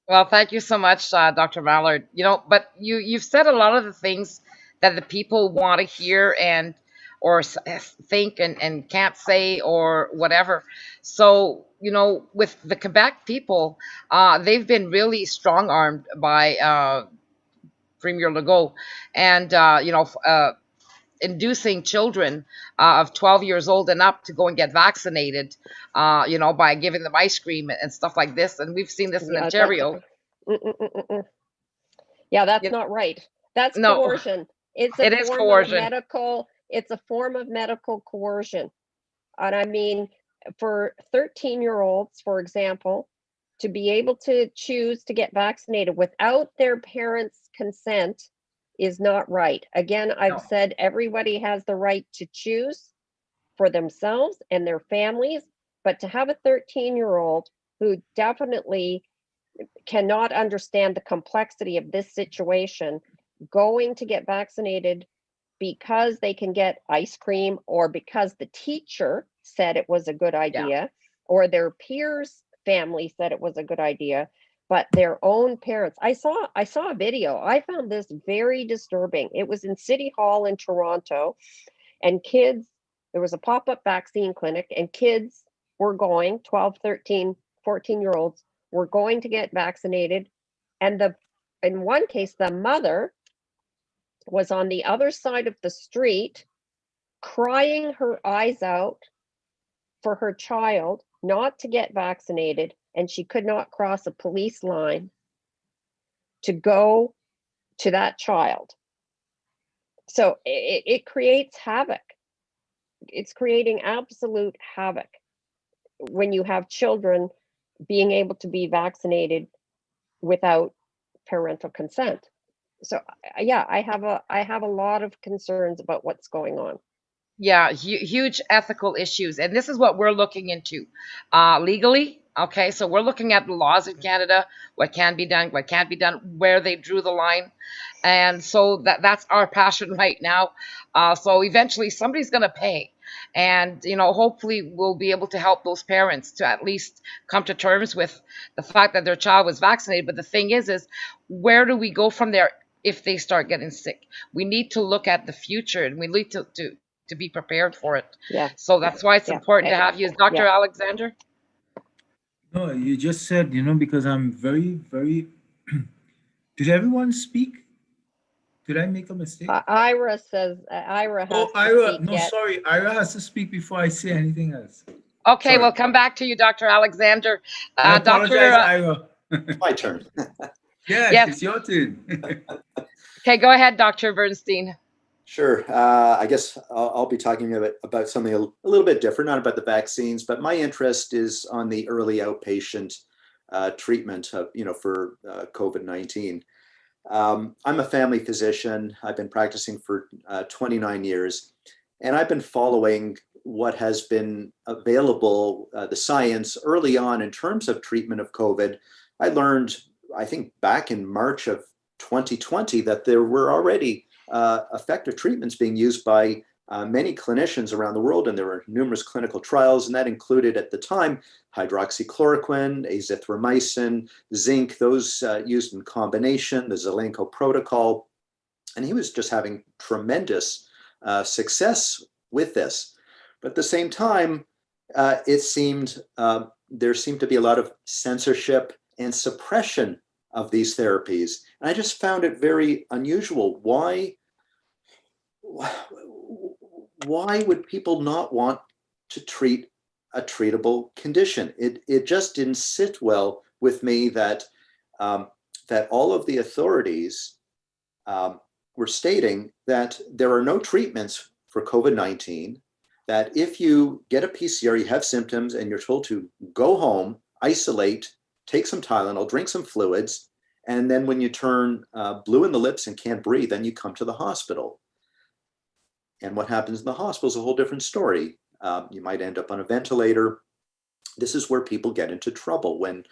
Speaker 1: Well, thank you so much, Dr. Mallard. But you've said a lot of the things that the people want to hear and or think and can't say or whatever. So, with the Quebec people, they've been really strong armed by Premier Legault, and inducing children of 12 years old and up to go and get vaccinated, by giving them ice cream and stuff like this. And we've seen this in Ontario.
Speaker 6: Yeah, that's not right. That's
Speaker 1: No,
Speaker 6: coercion. It's
Speaker 1: it
Speaker 6: a
Speaker 1: is
Speaker 6: form
Speaker 1: coercion.
Speaker 6: of medical, it's a form of medical coercion. And I mean, for 13-year-olds, for example, to be able to choose to get vaccinated without their parents' consent is not right. Again, I've said everybody has the right to choose for themselves and their families, but to have a 13-year-old who definitely cannot understand the complexity of this situation going to get vaccinated because they can get ice cream or because the teacher said it was a good idea or their peers' family said it was a good idea, but their own parents. I saw a video. I found this very disturbing. It was in City Hall in Toronto, and kids, there was a pop-up vaccine clinic, and kids were going, 12, 13, 14-year-olds were going to get vaccinated. And in one case, the mother was on the other side of the street crying her eyes out for her child not to get vaccinated, and she could not cross a police line to go to that child. So it creates havoc. It's creating absolute havoc when you have children being able to be vaccinated without parental consent. So yeah, I have a lot of concerns about what's going on.
Speaker 1: Yeah, huge ethical issues, and this is what we're looking into legally. Okay, so we're looking at the laws in Canada, what can be done, what can't be done, where they drew the line, and so that's our passion right now. So eventually, somebody's going to pay, and hopefully, we'll be able to help those parents to at least come to terms with the fact that their child was vaccinated. But the thing is where do we go from there if they start getting sick? We need to look at the future, and we need to be prepared for it.
Speaker 6: Yeah.
Speaker 1: So that's why it's important to have you, Dr. Alexander.
Speaker 5: No, you just said, because I'm very, very. Did everyone speak? Did I make a mistake?
Speaker 6: Ira says Ira has to
Speaker 5: Ira,
Speaker 6: speak
Speaker 5: no,
Speaker 6: yet.
Speaker 5: sorry. Ira has to speak before I say anything else.
Speaker 1: Okay,
Speaker 5: Sorry.
Speaker 1: we'll come back to you, Dr. Alexander.
Speaker 5: I apologize, Ira.
Speaker 7: My turn.
Speaker 5: Yes, it's your turn.
Speaker 1: Okay, go ahead, Dr. Bernstein.
Speaker 7: Sure. I guess I'll be talking about something a little bit different, not about the vaccines, but my interest is on the early outpatient treatment of, for COVID-19. I'm a family physician. I've been practicing for 29 years, and I've been following what has been available, the science early on in terms of treatment of COVID. I learned, I think back in March of 2020, that there were already effective treatments being used by many clinicians around the world, and there were numerous clinical trials, and that included at the time hydroxychloroquine, azithromycin, zinc, those used in combination, the Zelenko protocol, and he was just having tremendous success with this. But at the same time, it seemed there seemed to be a lot of censorship and suppression of these therapies, and I just found it very unusual. Why would people not want to treat a treatable condition? It just didn't sit well with me that that all of the authorities were stating that there are no treatments for COVID-19, that if you get a PCR, you have symptoms, and you're told to go home, isolate, take some Tylenol, drink some fluids, and then when you turn blue in the lips and can't breathe, then you come to the hospital. And what happens in the hospital is a whole different story. You might end up on a ventilator. This is where people get into trouble when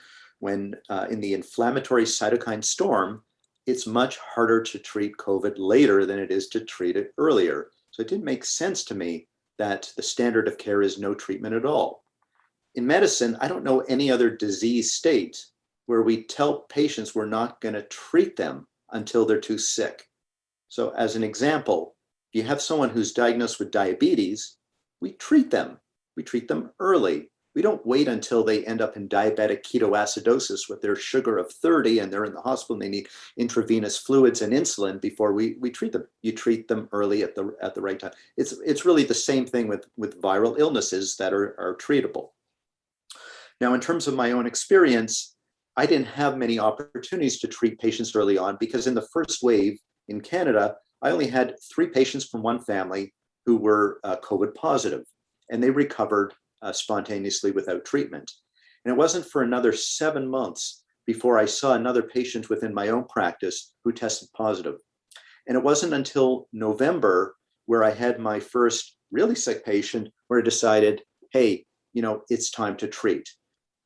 Speaker 7: in the inflammatory cytokine storm, it's much harder to treat COVID later than it is to treat it earlier. So it didn't make sense to me that the standard of care is no treatment at all. In medicine, I don't know any other disease state where we tell patients we're not going to treat them until they're too sick. So as an example, if you have someone who's diagnosed with diabetes, we treat them. We treat them early. We don't wait until they end up in diabetic ketoacidosis with their sugar of 30 and they're in the hospital and they need intravenous fluids and insulin before we treat them. You treat them early at the right time. It's really the same thing with viral illnesses that are treatable. Now, in terms of my own experience, I didn't have many opportunities to treat patients early on because in the first wave in Canada, I only had 3 patients from one family who were COVID positive, and they recovered spontaneously without treatment. And it wasn't for another 7 months before I saw another patient within my own practice who tested positive. And it wasn't until November where I had my first really sick patient where I decided, hey, it's time to treat.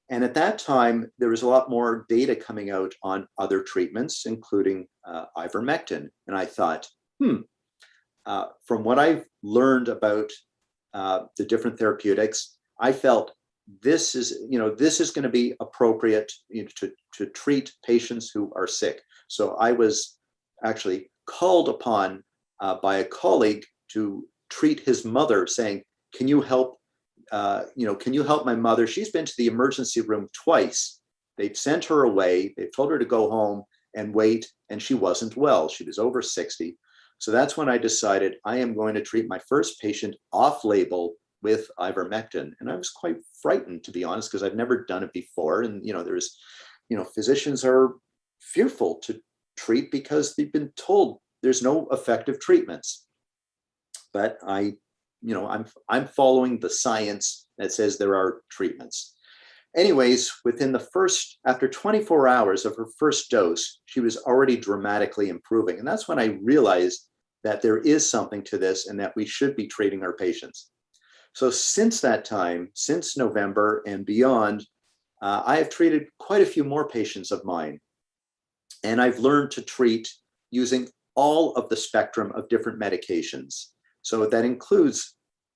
Speaker 7: And at that time, there was a lot more data coming out on other treatments, including ivermectin. And I thought, from what I've learned about the different therapeutics, I felt this is going to be appropriate to treat patients who are sick. So I was actually called upon by a colleague to treat his mother, saying, "Can you help? Can you help my mother? She's been to the emergency room twice. They've sent her away. They've told her to go home and wait, and she wasn't well. She was over 60." So that's when I decided I am going to treat my first patient off-label with ivermectin. And I was quite frightened, to be honest, because I've never done it before. And, physicians are fearful to treat because they've been told there's no effective treatments. But I'm following the science that says there are treatments. Anyways, after 24 hours of her first dose, she was already dramatically improving. And that's when I realized that there is something to this and that we should be treating our patients. So since that time, since November and beyond, I have treated quite a few more patients of mine. And I've learned to treat using all of the spectrum of different medications. So that includes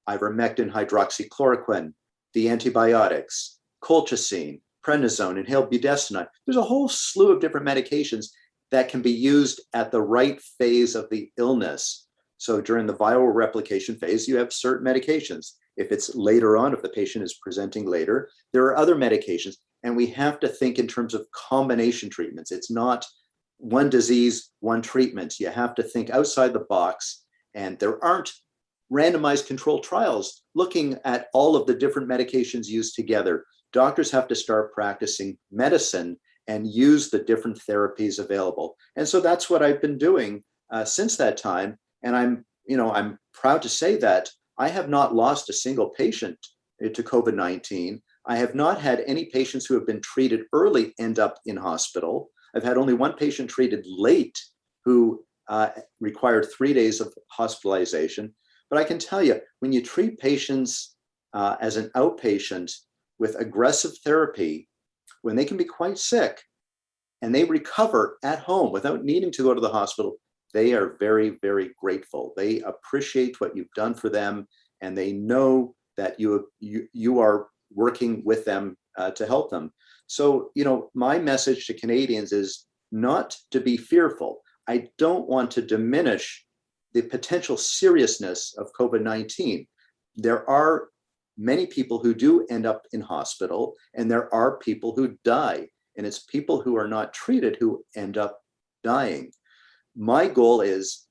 Speaker 7: ivermectin, hydroxychloroquine, the antibiotics, colchicine, prednisone, inhaled budesonide. There's a whole slew of different medications that can be used at the right phase of the illness. So during the viral replication phase, you have certain medications. If it's later on, if the patient is presenting later, there are other medications. And we have to think in terms of combination treatments. It's not one disease, one treatment. You have to think outside the box. And there aren't randomized controlled trials looking at all of the different medications used together. Doctors have to start practicing medicine and use the different therapies available. And so that's what I've been doing since that time. And I'm proud to say that I have not lost a single patient to COVID-19. I have not had any patients who have been treated early end up in hospital. I've had only one patient treated late who required 3 days of hospitalization. But I can tell you, when you treat patients as an outpatient with aggressive therapy, when they can be quite sick and they recover at home without needing to go to the hospital, they are very, very grateful. They appreciate what you've done for them, and they know that you are working with them to help them. So, my message to Canadians is not to be fearful. I don't want to diminish the potential seriousness of COVID-19. There are many people who do end up in hospital, and there are people who die, and it's people who are not treated who end up dying. My goal is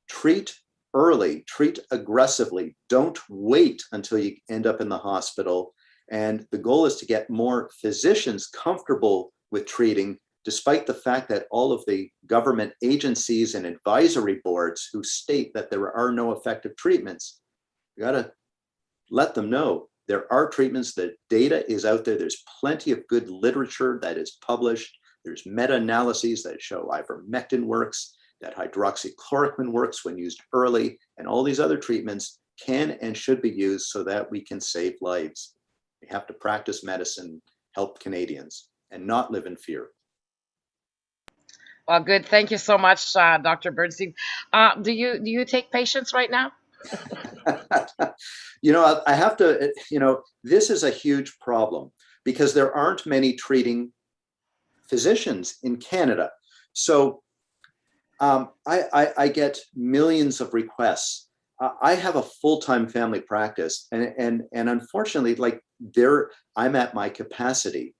Speaker 7: treat early, treat aggressively. Don't wait until you end up in the hospital. And the goal is to get more physicians comfortable with treating, despite the fact that all of the government agencies and advisory boards who state that there are no effective treatments. You got to let them know there are treatments, the data is out there. There's plenty of good literature that is published. There's meta-analyses that show ivermectin works, that hydroxychloroquine works when used early, and all these other treatments can and should be used so that we can save lives. We have to practice medicine, help Canadians, and not live in fear.
Speaker 1: Well, good. Thank you so much, Dr. Bernstein. Do you take patients right now?
Speaker 7: I have to, this is a huge problem because there aren't many treating physicians in Canada. So I get millions of requests. I have a full-time family practice, and unfortunately, I'm at my capacity.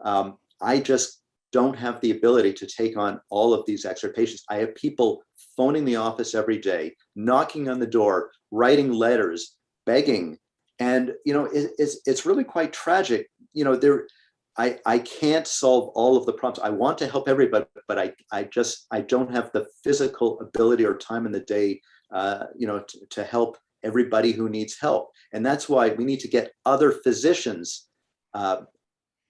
Speaker 7: I just don't have the ability to take on all of these extra patients. I have people phoning the office every day, knocking on the door, writing letters, begging, and it's really quite tragic. I can't solve all of the problems. I want to help everybody, but I don't have the physical ability or time in the day, to help everybody who needs help. And that's why we need to get other physicians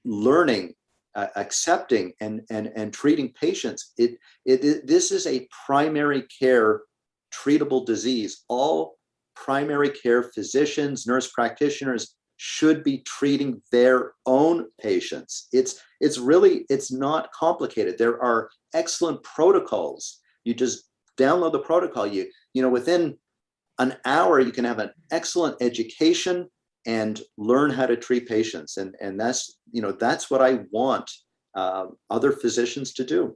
Speaker 7: learning, accepting, and treating patients. This is a primary care treatable disease. All primary care physicians, nurse practitioners should be treating their own patients. It's not complicated. There are excellent protocols. You just download the protocol. Within an hour, you can have an excellent education and learn how to treat patients. And that's what I want other physicians to do.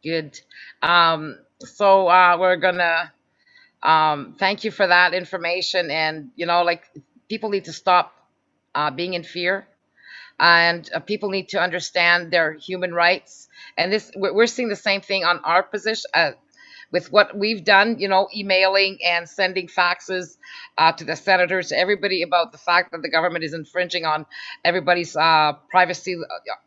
Speaker 1: Good. So we're gonna thank you for that information. And people need to stop being in fear, and people need to understand their human rights. And we're seeing the same thing on our position. With what we've done, emailing and sending faxes to the senators, to everybody, about the fact that the government is infringing on everybody's privacy,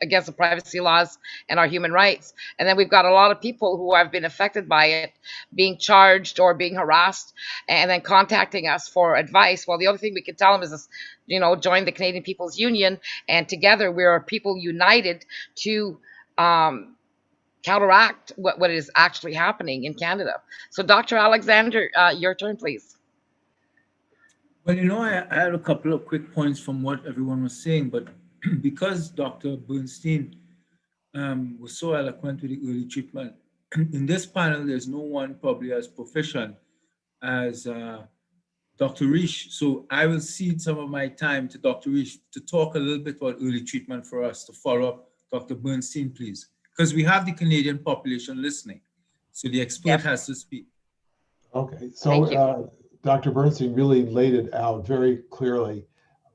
Speaker 1: against the privacy laws and our human rights. And then we've got a lot of people who have been affected by it, being charged or being harassed, and then contacting us for advice. Well, the only thing we can tell them is this, join the Canadian People's Union, and together we are people united to counteract what is actually happening in Canada. So, Dr. Alexander, your turn, please.
Speaker 5: Well, I had a couple of quick points from what everyone was saying, but because Dr. Bernstein was so eloquent with the early treatment, in this panel, there's no one probably as proficient as Dr. Risch. So I will cede some of my time to Dr. Risch to talk a little bit about early treatment for us, to follow up. Dr. Bernstein, please. Because we have the Canadian population listening. So the expert has to speak.
Speaker 2: Okay, so Dr. Bernstein really laid it out very clearly.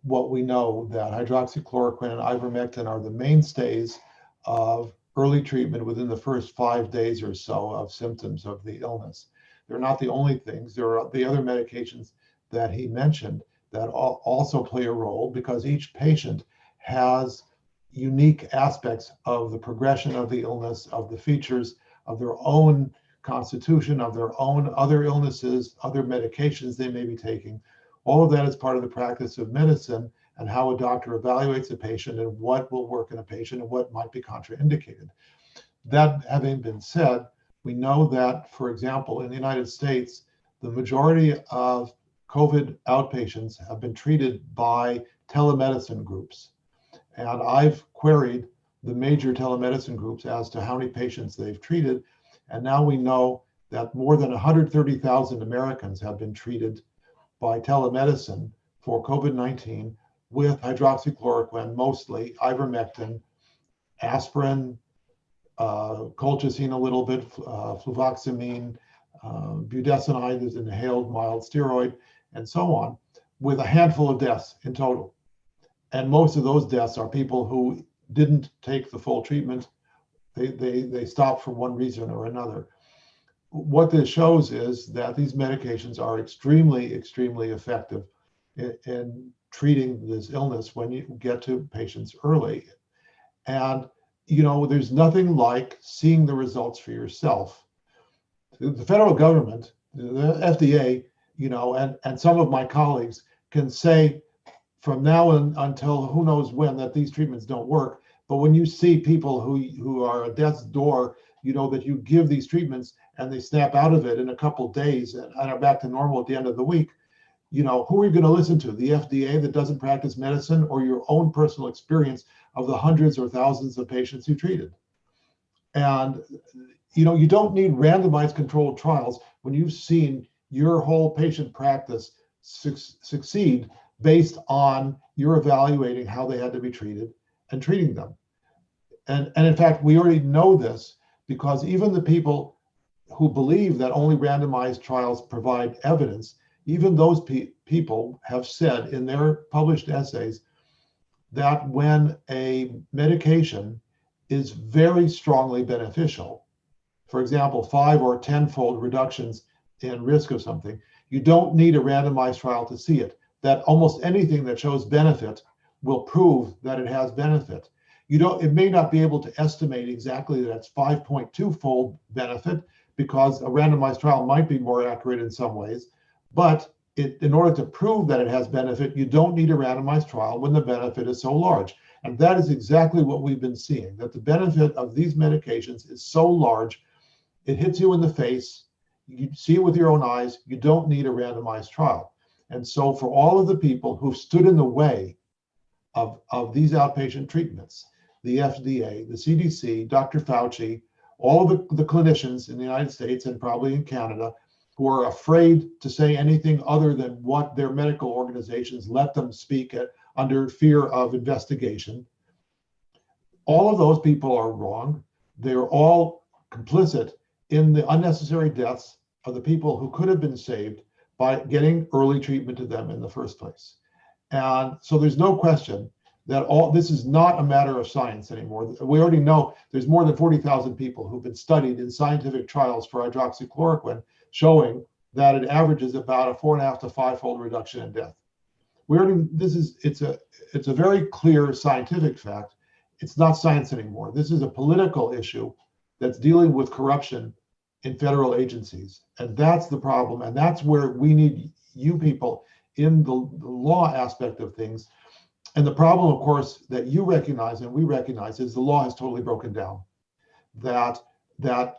Speaker 2: What we know, that hydroxychloroquine and ivermectin are the mainstays of early treatment within the first 5 days or so of symptoms of the illness. They're not the only things. There are the other medications that he mentioned that also play a role, because each patient has unique aspects of the progression of the illness, of the features of their own constitution, of their own other illnesses, other medications they may be taking. All of that is part of the practice of medicine, and how a doctor evaluates a patient and what will work in a patient and what might be contraindicated. That having been said, we know that, for example, in the United States, the majority of COVID outpatients have been treated by telemedicine groups. And I've queried the major telemedicine groups as to how many patients they've treated. And now we know that more than 130,000 Americans have been treated by telemedicine for COVID-19 with hydroxychloroquine, mostly ivermectin, aspirin, colchicine a little bit, fluvoxamine, budesonide is an inhaled mild steroid, and so on, with a handful of deaths in total. And most of those deaths are people who didn't take the full treatment. They stopped for one reason or another. What this shows is that these medications are extremely, extremely effective in treating this illness when you get to patients early. And, there's nothing like seeing the results for yourself. The federal government, the FDA, and some of my colleagues can say from now until who knows when that these treatments don't work. But when you see people who are at death's door, you know, that you give these treatments and they snap out of it in a couple of days and are back to normal at the end of the week, you know, who are you going to listen to? The FDA that doesn't practice medicine, or your own personal experience of the hundreds or thousands of patients you treated? And, you know, you don't need randomized controlled trials when you've seen your whole patient practice succeed based on you're evaluating how they had to be treated and treating them. And in fact, we already know this because even the people who believe that only randomized trials provide evidence, even those people have said in their published essays that when a medication is very strongly beneficial, for example, 5 or 10-fold reductions in risk of something, you don't need a randomized trial to see it. That almost anything that shows benefit will prove that it has benefit. It may not be able to estimate exactly that it's 5.2-fold benefit, because a randomized trial might be more accurate in some ways, but in order to prove that it has benefit, you don't need a randomized trial when the benefit is so large. And that is exactly what we've been seeing, that the benefit of these medications is so large, it hits you in the face, you see it with your own eyes, you don't need a randomized trial. And so for all of the people who stood in the way of these outpatient treatments, the FDA, the CDC, Dr. Fauci, all of the clinicians in the United States and probably in Canada, who are afraid to say anything other than what their medical organizations let them speak at under fear of investigation. All of those people are wrong. They're all complicit in the unnecessary deaths of the people who could have been saved by getting early treatment to them in the first place. And so there's no question that this is not a matter of science anymore. We already know there's more than 40,000 people who've been studied in scientific trials for hydroxychloroquine, showing that it averages about a 4.5 to 5-fold reduction in death. It's a very clear scientific fact. It's not science anymore. This is a political issue that's dealing with corruption in federal agencies. And that's the problem. And that's where we need you people in the law aspect of things. And the problem, of course, that you recognize and we recognize is the law has totally broken down. That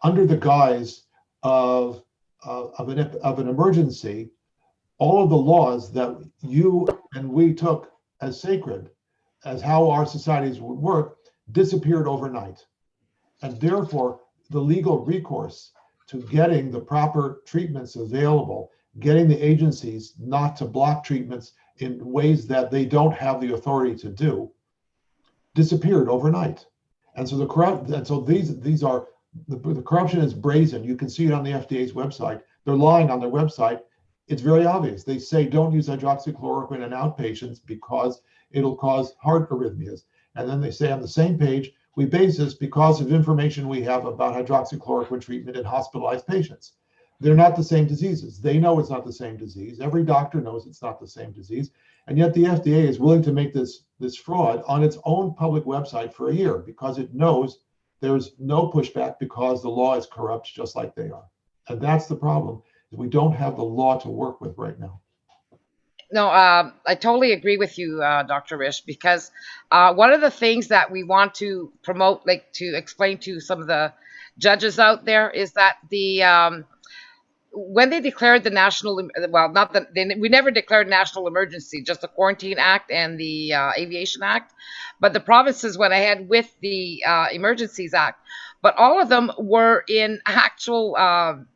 Speaker 2: under the guise of an emergency, all of the laws that you and we took as sacred, as how our societies would work, disappeared overnight. And therefore, the legal recourse to getting the proper treatments available, getting the agencies not to block treatments in ways that they don't have the authority to do, disappeared overnight. And so the corruption is brazen. You can see it on the FDA's website. They're lying on their website. It's very obvious. They say don't use hydroxychloroquine in outpatients because it'll cause heart arrhythmias. And then they say on the same page, we base this because of information we have about hydroxychloroquine treatment in hospitalized patients. They're not the same diseases. They know it's not the same disease. Every doctor knows it's not the same disease. And yet the FDA is willing to make this fraud on its own public website for a year because it knows there's no pushback because the law is corrupt just like they are. And that's the problem. We don't have the law to work with right now.
Speaker 1: No, I totally agree with you, Dr. Risch, because one of the things that we want to promote, like to explain to some of the judges out there, is that when they declared the national, we never declared national emergency, just the Quarantine Act and the Aviation Act, but the provinces went ahead with the Emergencies Act, but all of them were in actual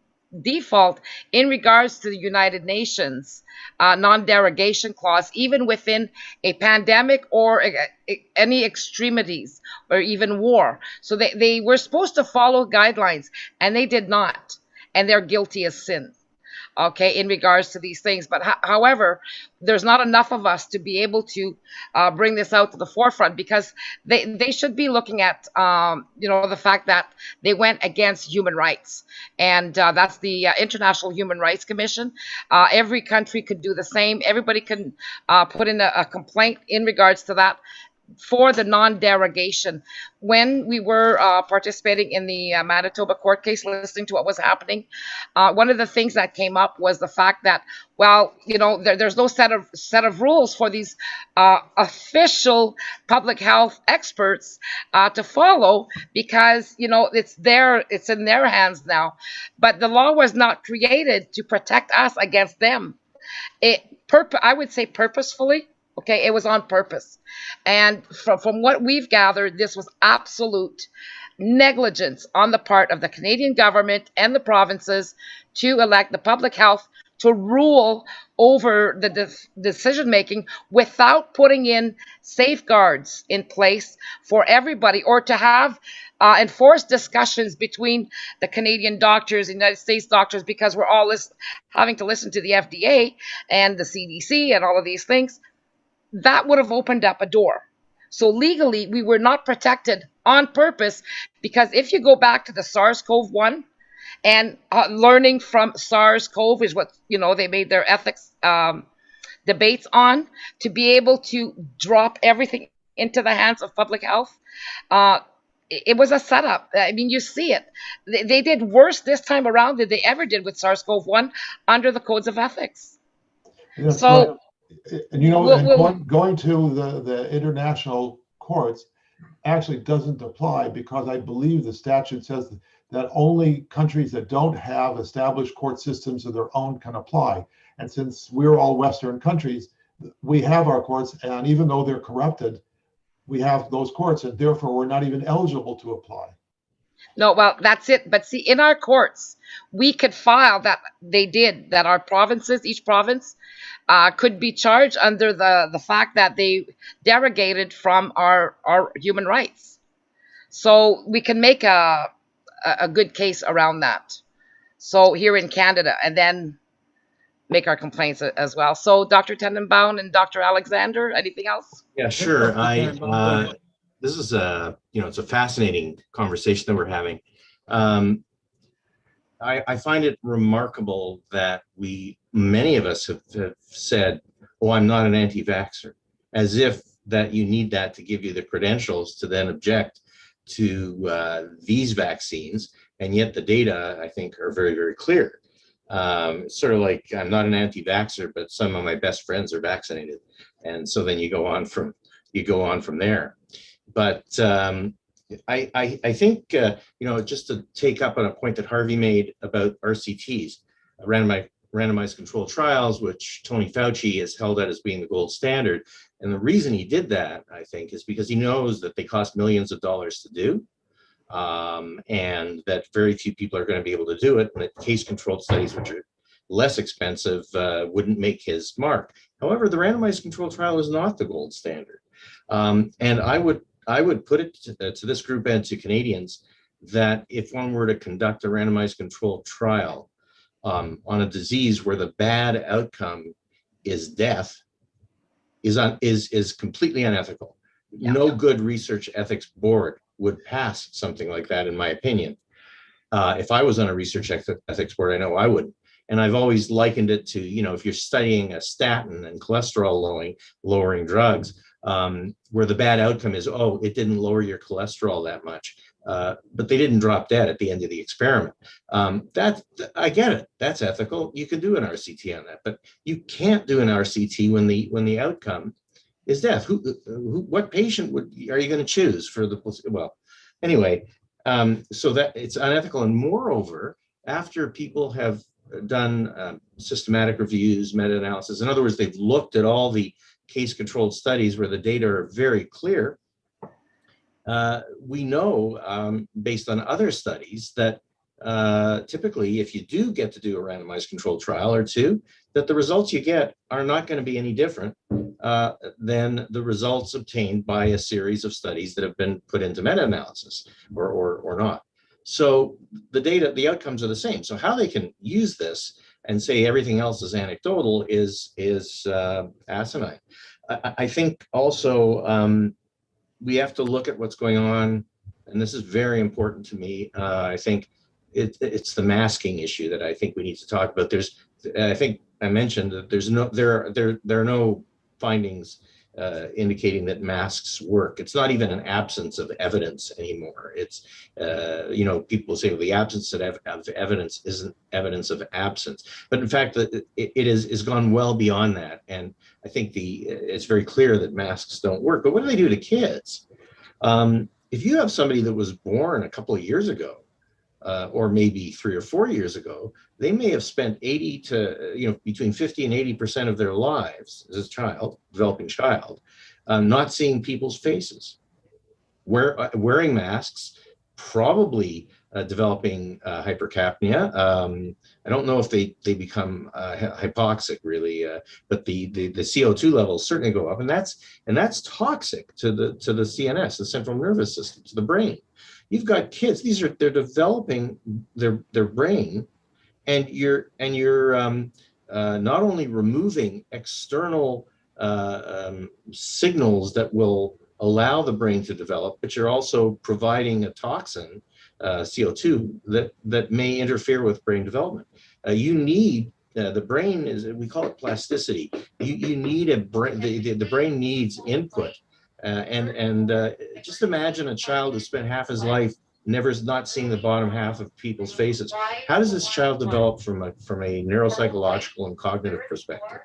Speaker 1: default in regards to the United Nations non-derogation clause, even within a pandemic or any extremities or even war. So they were supposed to follow guidelines, and they did not. And they're guilty as sin, okay, in regards to these things. But however, there's not enough of us to be able to bring this out to the forefront, because they should be looking at, the fact that they went against human rights. And that's the International Human Rights Commission. Every country could do the same. Everybody can put in a complaint in regards to that. for the non-derogation. When we were participating in the Manitoba court case, listening to what was happening, one of the things that came up was the fact that, well, you know, there's no set of rules for these official public health experts to follow, because, you know, it's in their hands now. But the law was not created to protect us against them. I would say purposefully. Okay, it was on purpose. And from what we've gathered, this was absolute negligence on the part of the Canadian government and the provinces to elect the public health to rule over the decision making without putting in safeguards in place for everybody, or to have enforced discussions between the Canadian doctors, the United States doctors, because we're all having to listen to the FDA and the CDC and all of these things. That would have opened up a door. So legally, we were not protected on purpose, because if you go back to the SARS-CoV-1 and learning from SARS-CoV is what, you know, they made their ethics debates on, to be able to drop everything into the hands of public health. It was a setup. I mean, you see it. They did worse this time around than they ever did with SARS-CoV-1 under the codes of ethics.
Speaker 2: Yeah,
Speaker 1: so.
Speaker 2: And you know, going to the international courts actually doesn't apply, because I believe the statute says that only countries that don't have established court systems of their own can apply. And since we're all Western countries, we have our courts, and even though they're corrupted, we have those courts, and therefore we're not even eligible to apply.
Speaker 1: No, well, that's it. But see, in our courts, we could file that our provinces, each province, could be charged under the fact that they derogated from our human rights. So we can make a good case around that. So here in Canada, and then make our complaints as well. So Dr. Tenenbaum and Dr. Alexander, anything else?
Speaker 4: Yeah, sure. This is it's a fascinating conversation that we're having. I find it remarkable that many of us have said, "Oh, I'm not an anti-vaxxer," as if that you need that to give you the credentials to then object to these vaccines. And yet the data, I think, are very, very clear. It's sort of like, I'm not an anti-vaxxer, but some of my best friends are vaccinated, and so then you go on from there. But I think just to take up on a point that Harvey made about RCTs, randomized controlled trials, which Tony Fauci has held out as being the gold standard. And the reason he did that, I think, is because he knows that they cost millions of dollars to do, and that very few people are going to be able to do it, and that case-controlled studies, which are less expensive, wouldn't make his mark. However, the randomized controlled trial is not the gold standard. And I would put it to this group and to Canadians that if one were to conduct a randomized controlled trial on a disease where the bad outcome is death, is completely unethical. Yeah. No good research ethics board would pass something like that, in my opinion. If I was on a research ethics board, I know I wouldn't. And I've always likened it to, if you're studying a statin and cholesterol lowering drugs, where the bad outcome is, oh, it didn't lower your cholesterol that much, but they didn't drop dead at the end of the experiment. I get it. That's ethical. You can do an RCT on that, but you can't do an RCT when the outcome is death. What patient are you going to choose for the placebo? Well, anyway, so that it's unethical. And moreover, after people have done systematic reviews, meta-analysis, in other words, they've looked at all the case-controlled studies where the data are very clear, we know, based on other studies, that typically, if you do get to do a randomized controlled trial or two, that the results you get are not going to be any different than the results obtained by a series of studies that have been put into meta-analysis or not. So the outcomes are the same. So how they can use this and say everything else is anecdotal is asinine. I think also we have to look at what's going on, and this is very important to me. I think it's the masking issue that I think we need to talk about. I think I mentioned that there are no findings indicating that masks work. It's not even an absence of evidence anymore. It's, people say, well, the absence of evidence isn't evidence of absence. But in fact, it is gone well beyond that. And I think it's very clear that masks don't work. But what do they do to kids? If you have somebody that was born a couple of years ago, or maybe 3 or 4 years ago, they may have spent between 50 and 80% of their lives as a child, developing child, not seeing people's faces, wearing masks, probably developing hypercapnia. I don't know if they become hypoxic really, but the CO2 levels certainly go up, and that's toxic to the CNS, the central nervous system, to the brain. You've got kids; they're developing their brain, and you're not only removing external signals that will allow the brain to develop, but you're also providing a toxin, CO2, that may interfere with brain development. You need the brain we call it plasticity. You need a brain. The brain needs input. Just imagine a child who spent half his life not seeing the bottom half of people's faces. How does this child develop from a neuropsychological and cognitive perspective?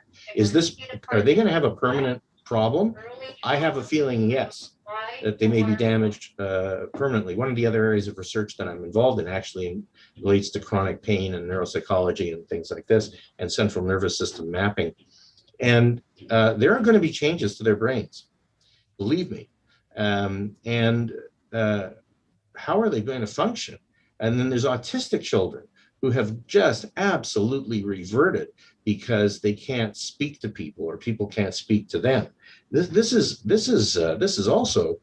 Speaker 4: Are they going to have a permanent problem? I have a feeling, yes, that they may be damaged permanently. One of the other areas of research that I'm involved in actually relates to chronic pain and neuropsychology and things like this, and central nervous system mapping. And there are going to be changes to their brains. Believe me. How are they going to function? And then there's autistic children who have just absolutely reverted because they can't speak to people, or people can't speak to them. This is also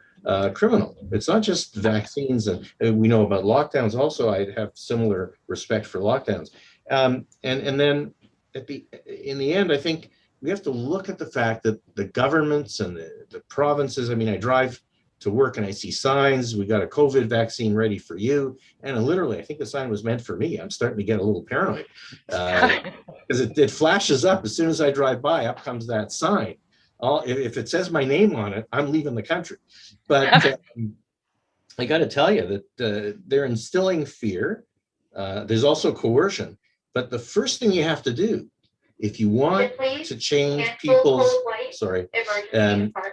Speaker 4: criminal. It's not just vaccines, and we know about lockdowns. Also, I have similar respect for lockdowns. And then in the end, I think we have to look at the fact that the governments and the provinces, I mean, I drive to work and I see signs, we got a COVID vaccine ready for you. And literally, I think the sign was meant for me. I'm starting to get a little paranoid because it flashes up as soon as I drive by, up comes that sign. If it says my name on it, I'm leaving the country. But I got to tell you that they're instilling fear. There's also coercion. But the first thing you have to do, if you want to change people's,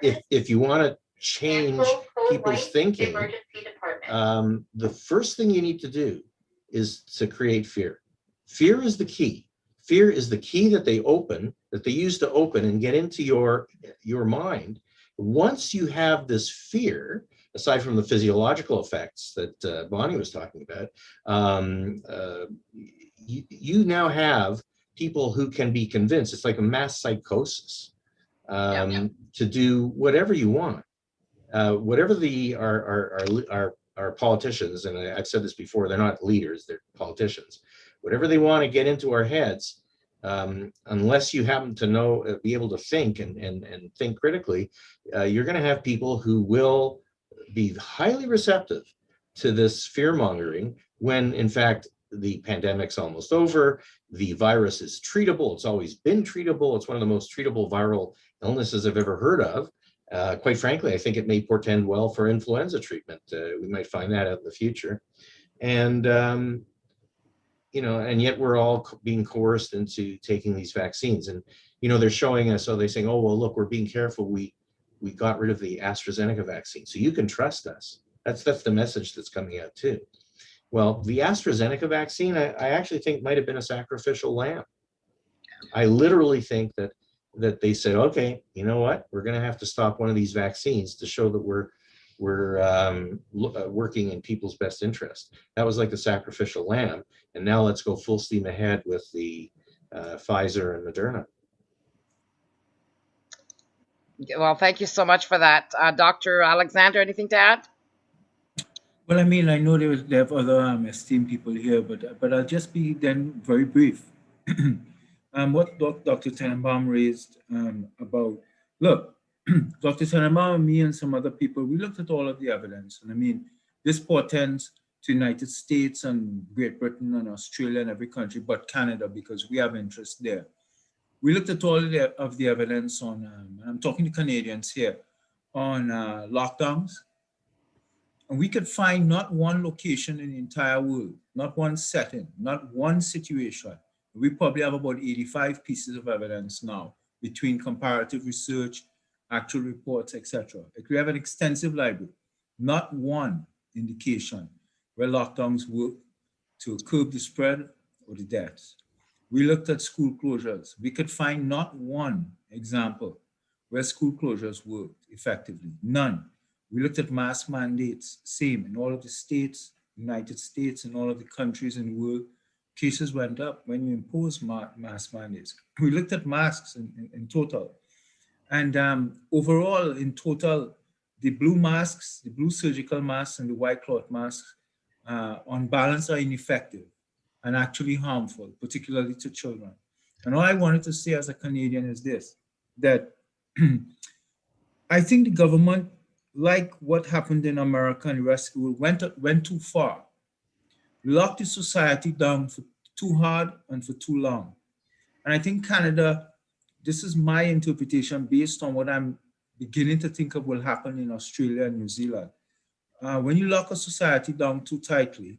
Speaker 4: if you want to change people's thinking, the first thing you need to do is to create fear. Fear is the key. Fear is the key that they use to open and get into your mind. Once you have this fear, aside from the physiological effects that Bonnie was talking about, you now have people who can be convinced. It's like a mass psychosis to do whatever you want. Whatever our politicians, and I've said this before, they're not leaders, they're politicians. Whatever they want to get into our heads, unless you happen to be able to think and think critically, you're going to have people who will be highly receptive to this fear mongering when, in fact, the pandemic's almost over. The virus is treatable. It's always been treatable. It's one of the most treatable viral illnesses I've ever heard of. Quite frankly, I think it may portend well for influenza treatment. We might find that out in the future. And, and yet we're all being coerced into taking these vaccines. And, they're showing us, they're saying, oh, well, look, we're being careful. We got rid of the AstraZeneca vaccine, so you can trust us. That's the message that's coming out too. Well, the AstraZeneca vaccine, I actually think might have been a sacrificial lamb. I literally think that they said, okay, you know what? We're going to have to stop one of these vaccines to show that we're working in people's best interest. That was like the sacrificial lamb. And now let's go full steam ahead with the Pfizer and Moderna.
Speaker 1: Well, thank you so much for that. Dr. Alexander, anything to add?
Speaker 5: Well, I mean, I know they have other esteemed people here, but I'll just be then very brief. What Dr. Tenenbaum raised about, look, Dr. Tenenbaum and me and some other people, we looked at all of the evidence. And I mean, this portends to United States and Great Britain and Australia and every country but Canada, because we have interest there. We looked at all of the evidence on, and I'm talking to Canadians here, on lockdowns. And we could find not one location in the entire world, not one setting, not one situation. We probably have about 85 pieces of evidence now between comparative research, actual reports, etc. We have an extensive library, not one indication where lockdowns work to curb the spread or the deaths. We looked at school closures. We could find not one example where school closures worked effectively, none. We looked at mask mandates, same in all of the states, United States, and all of the countries in the world. Cases went up when you imposed mask mandates. We looked at masks in total. And overall, in total, the blue masks, the blue surgical masks and the white cloth masks, on balance, are ineffective and actually harmful, particularly to children. And all I wanted to say as a Canadian is this, that I think the government, like what happened in America and the rest of the world, went too far. Locked the society down for too hard and for too long. And I think Canada, this is my interpretation based on what I'm beginning to think of will happen in Australia and New Zealand. When you lock a society down too tightly,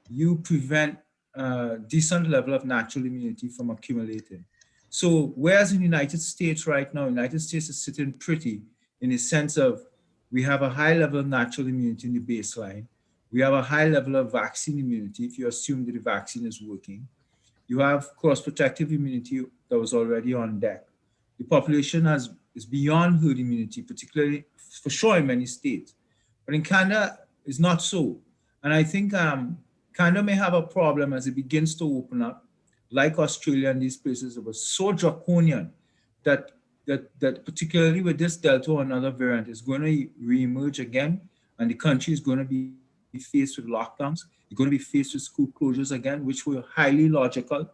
Speaker 5: you prevent a decent level of natural immunity from accumulating. So whereas in the United States right now, the United States is sitting pretty in the sense of we have a high level of natural immunity in the baseline. We have a high level of vaccine immunity if you assume that the vaccine is working. You have cross-protective immunity that was already on deck. The population is beyond herd immunity, particularly for sure in many states. But in Canada, it's not so. And I think Canada may have a problem as it begins to open up, like Australia and these places. It was so draconian that particularly with this Delta or another variant is going to reemerge again, and the country is going to be faced with lockdowns. You're going to be faced with school closures again, which were highly logical,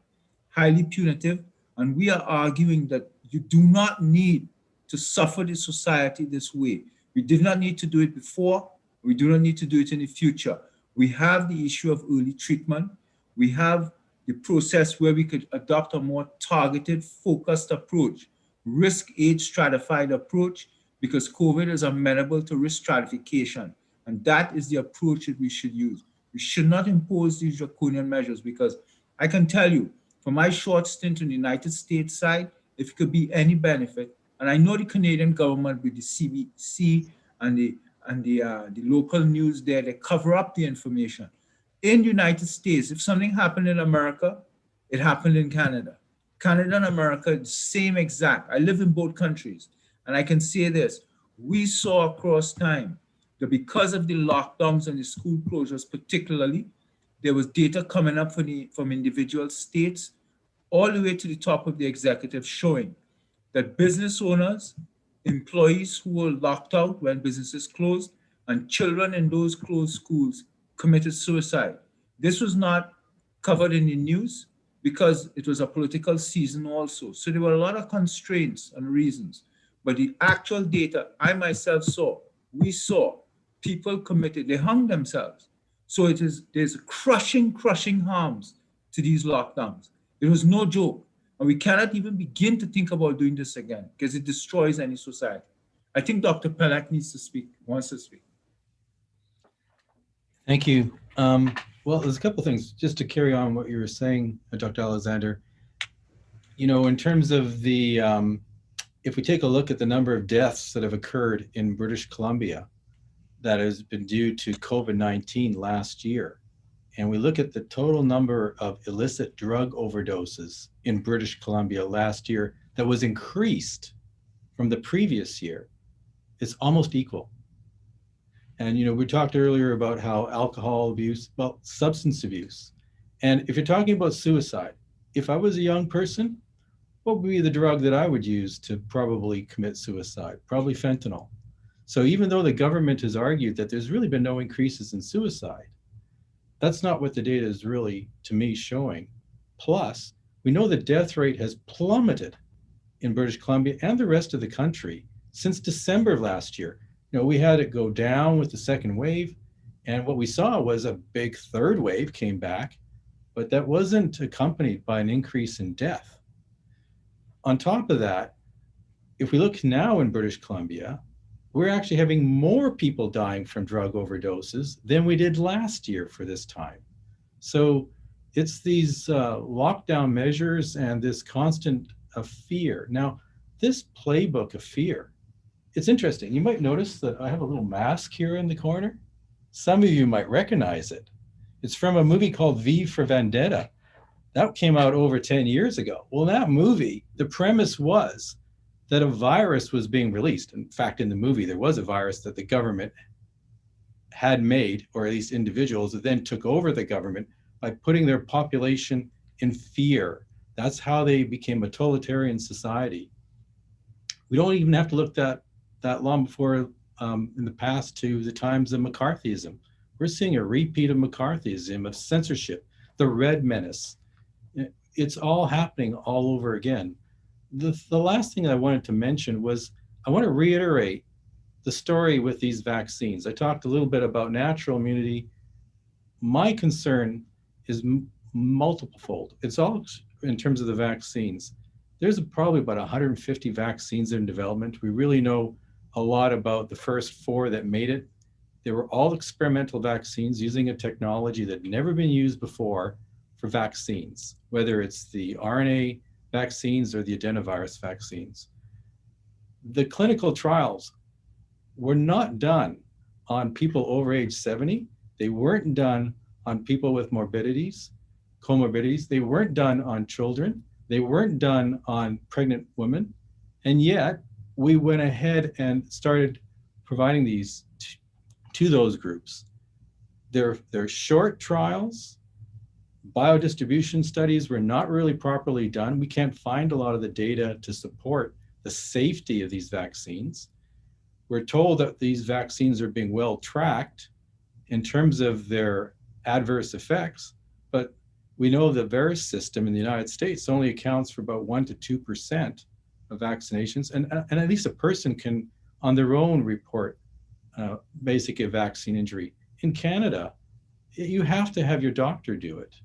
Speaker 5: highly punitive. And we are arguing that you do not need to suffer the society this way. We did not need to do it before. We do not need to do it in the future. We have the issue of early treatment. We have the process where we could adopt a more targeted, focused approach, risk-age stratified approach, because COVID is amenable to risk stratification. And that is the approach that we should use. We should not impose these draconian measures, because I can tell you, from my short stint in the United States side, if it could be any benefit, and I know the Canadian government with the CBC and the local news there, they cover up the information. In the United States, if something happened in America, it happened in Canada. Canada and America, the same exact. I live in both countries, and I can say this, we saw across time that because of the lockdowns and the school closures particularly, there was data coming up from individual states all the way to the top of the executive showing that business owners, employees who were locked out when businesses closed, and children in those closed schools committed suicide. This was not covered in the news because it was a political season also. So there were a lot of constraints and reasons, but the actual data I myself saw, we saw people committed, they hung themselves. So there's crushing harms to these lockdowns. It was no joke. And we cannot even begin to think about doing this again because it destroys any society. I think Dr. Pelak wants to speak.
Speaker 3: Thank you. Well, there's a couple of things just to carry on what you were saying, Dr. Alexander. You know, in terms of the, if we take a look at the number of deaths that have occurred in British Columbia that has been due to COVID-19 last year, and we look at the total number of illicit drug overdoses in British Columbia last year that was increased from the previous year, it's almost equal. And, you know, we talked earlier about how alcohol abuse, well, substance abuse. And if you're talking about suicide, if I was a young person, what would be the drug that I would use to probably commit suicide? Probably fentanyl. So even though the government has argued that there's really been no increases in suicide, that's not what the data is really, to me, showing. Plus, we know the death rate has plummeted in British Columbia and the rest of the country since December of last year. You know, we had it go down with the second wave, and what we saw was a big third wave came back, but that wasn't accompanied by an increase in death. on top of that, if we look now in British Columbia, we're actually having more people dying from drug overdoses than we did last year for this time. So it's these lockdown measures and this constant fear. Now, this playbook of fear, it's interesting. You might notice that I have a little mask here in the corner. Some of you might recognize it. It's from a movie called V for Vendetta. That came out over 10 years ago. Well, in that movie, the premise was that a virus was being released. In fact, in the movie, there was a virus that the government had made, or at least individuals that then took over the government by putting their population in fear. That's how they became a totalitarian society. We don't even have to look that long before in the past to the times of McCarthyism. We're seeing a repeat of McCarthyism, of censorship, the Red Menace. It's all happening all over again. The last thing I wanted to mention was I want to reiterate the story with these vaccines. I talked a little bit about natural immunity. My concern is multiple-fold. It's all in terms of the vaccines. There's probably about 150 vaccines in development. We really know a lot about the first 4 that made it. They were all experimental vaccines using a technology that had never been used before for vaccines, whether it's the RNA vaccines or the adenovirus vaccines. The clinical trials were not done on people over age 70. They weren't done on people with comorbidities. They weren't done on children. They weren't done on pregnant women. And yet we went ahead and started providing these to those groups. They're short trials. Biodistribution studies were not really properly done. We can't find a lot of the data to support the safety of these vaccines. We're told that these vaccines are being well tracked in terms of their adverse effects, but we know the VAERS system in the United States only accounts for about 1 to 2% of vaccinations, and at least a person can, on their own, report basic vaccine injury. In Canada, you have to have your doctor do it.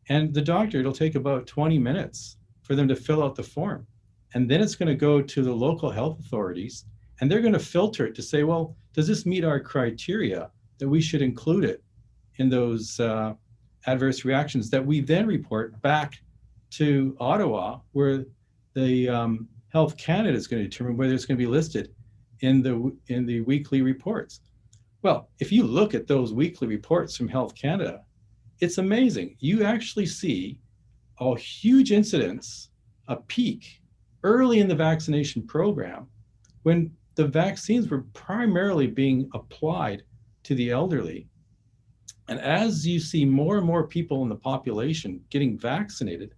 Speaker 3: And the doctor, it'll take about 20 minutes for them to fill out the form. And then it's going to go to the local health authorities, and they're going to filter it to say, well, does this meet our criteria that we should include it in those adverse reactions that we then report back to Ottawa, where the Health Canada is going to determine whether it's going to be listed in the weekly reports. Well, if you look at those weekly reports from Health Canada, it's amazing. You actually see a huge incidence, a peak early in the vaccination program when the vaccines were primarily being applied to the elderly. And as you see more and more people in the population getting vaccinated,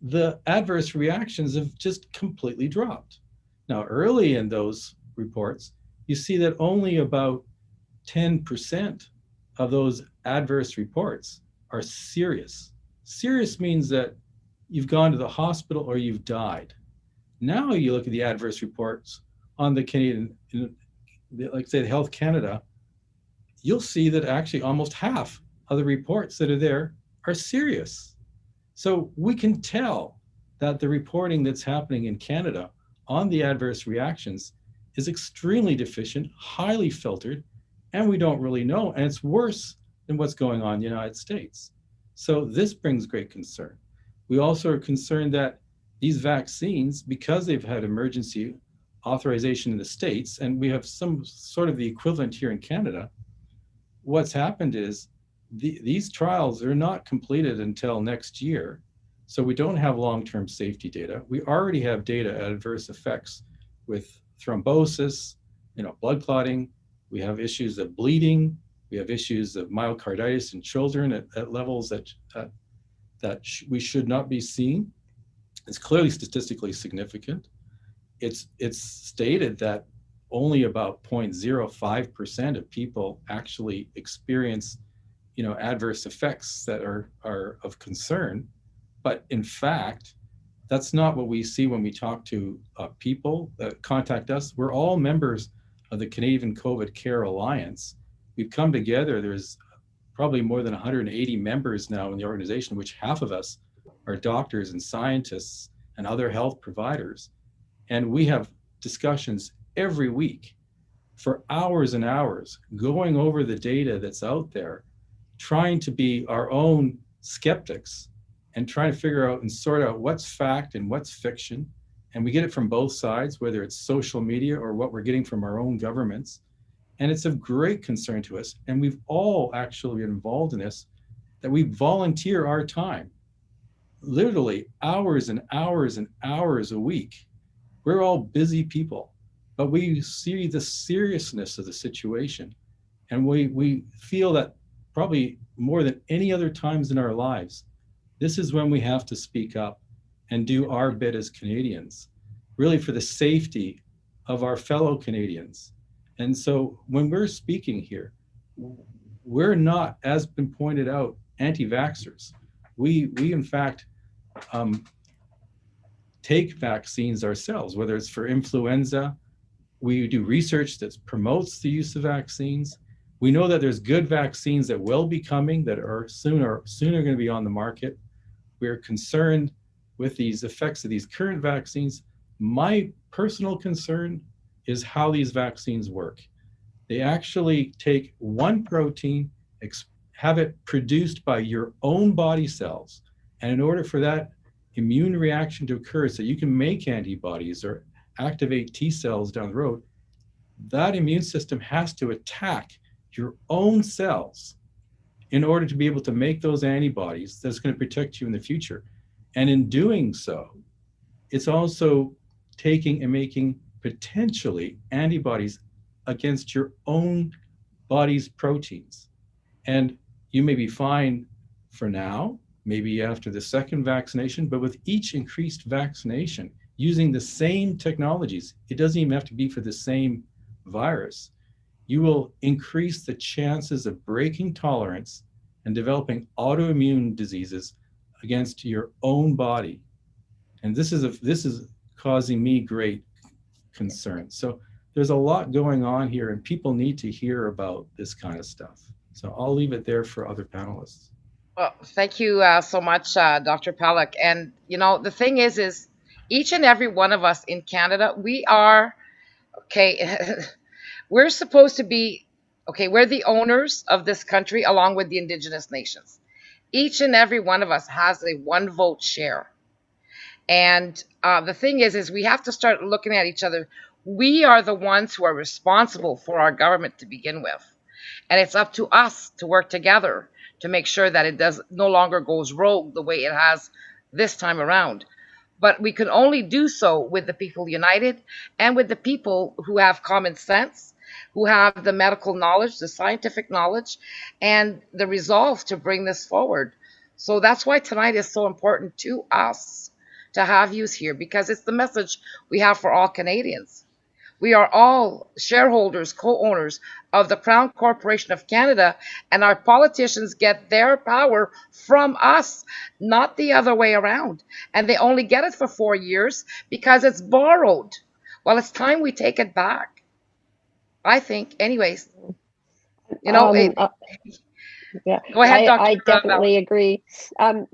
Speaker 3: the adverse reactions have just completely dropped. Now, early in those reports, you see that only about 10% of those adverse reports are serious. Serious means that you've gone to the hospital or you've died. Now you look at the adverse reports on the Canadian, like say the Health Canada, you'll see that actually almost half of the reports that are there are serious. So we can tell that the reporting that's happening in Canada on the adverse reactions is extremely deficient, highly filtered, and we don't really know. And it's worse than what's going on in the United States. So this brings great concern. We also are concerned that these vaccines, because they've had emergency authorization in the States, and we have some sort of the equivalent here in Canada, what's happened is these trials are not completed until next year. So we don't have long-term safety data. We already have data at adverse effects with thrombosis, blood clotting. We have issues of bleeding. We have issues of myocarditis in children at levels that we should not be seeing. It's clearly statistically significant. It's stated that only about 0.05% of people actually experience, adverse effects that are of concern. But in fact, that's not what we see when we talk to people that contact us. We're all members of the Canadian COVID Care Alliance. We've come together. There's probably more than 180 members now in the organization, which half of us are doctors and scientists and other health providers. And we have discussions every week for hours and hours, going over the data that's out there, trying to be our own skeptics and trying to figure out and sort out what's fact and what's fiction. And we get it from both sides, whether it's social media or what we're getting from our own governments. And it's of great concern to us. And we've all actually been involved in this, that we volunteer our time, literally hours and hours and hours a week. We're all busy people, but we see the seriousness of the situation. And we feel that probably more than any other times in our lives, this is when we have to speak up and do our bit as Canadians, really for the safety of our fellow Canadians. And so when we're speaking here, we're not, as been pointed out, anti-vaxxers. We in fact, take vaccines ourselves, whether it's for influenza. We do research that promotes the use of vaccines. We know that there's good vaccines that will be coming that are sooner going to be on the market. We're concerned with these effects of these current vaccines. My personal concern is how these vaccines work. They actually take one protein, have it produced by your own body cells. And in order for that immune reaction to occur so you can make antibodies or activate T cells down the road, that immune system has to attack your own cells in order to be able to make those antibodies that's going to protect you in the future. And in doing so, it's also taking and making potentially antibodies against your own body's proteins. And you may be fine for now, maybe after the second vaccination, but with each increased vaccination using the same technologies, it doesn't even have to be for the same virus, you will increase the chances of breaking tolerance and developing autoimmune diseases against your own body. And this is causing me great concern. So there's a lot going on here, and people need to hear about this kind of stuff. So I'll leave it there for other panelists.
Speaker 1: Well, thank you so much, Dr. Pellick. And the thing is each and every one of us in Canada, we are okay. We're supposed to be okay. We're the owners of this country, along with the Indigenous nations. Each and every one of us has a 1 vote share. And the thing is we have to start looking at each other. We are the ones who are responsible for our government to begin with. And it's up to us to work together to make sure that it no longer goes rogue the way it has this time around. But we can only do so with the people united and with the people who have common sense, who have the medical knowledge, the scientific knowledge, and the resolve to bring this forward. So that's why tonight is so important to us to have you here, because it's the message we have for all Canadians. We are all shareholders, co-owners of the Crown Corporation of Canada, and our politicians get their power from us, not the other way around. And they only get it for 4 years because it's borrowed. Well, it's time we take it back, I think. Anyways,
Speaker 6: Yeah,
Speaker 1: go ahead, Dr.
Speaker 6: I definitely agree. I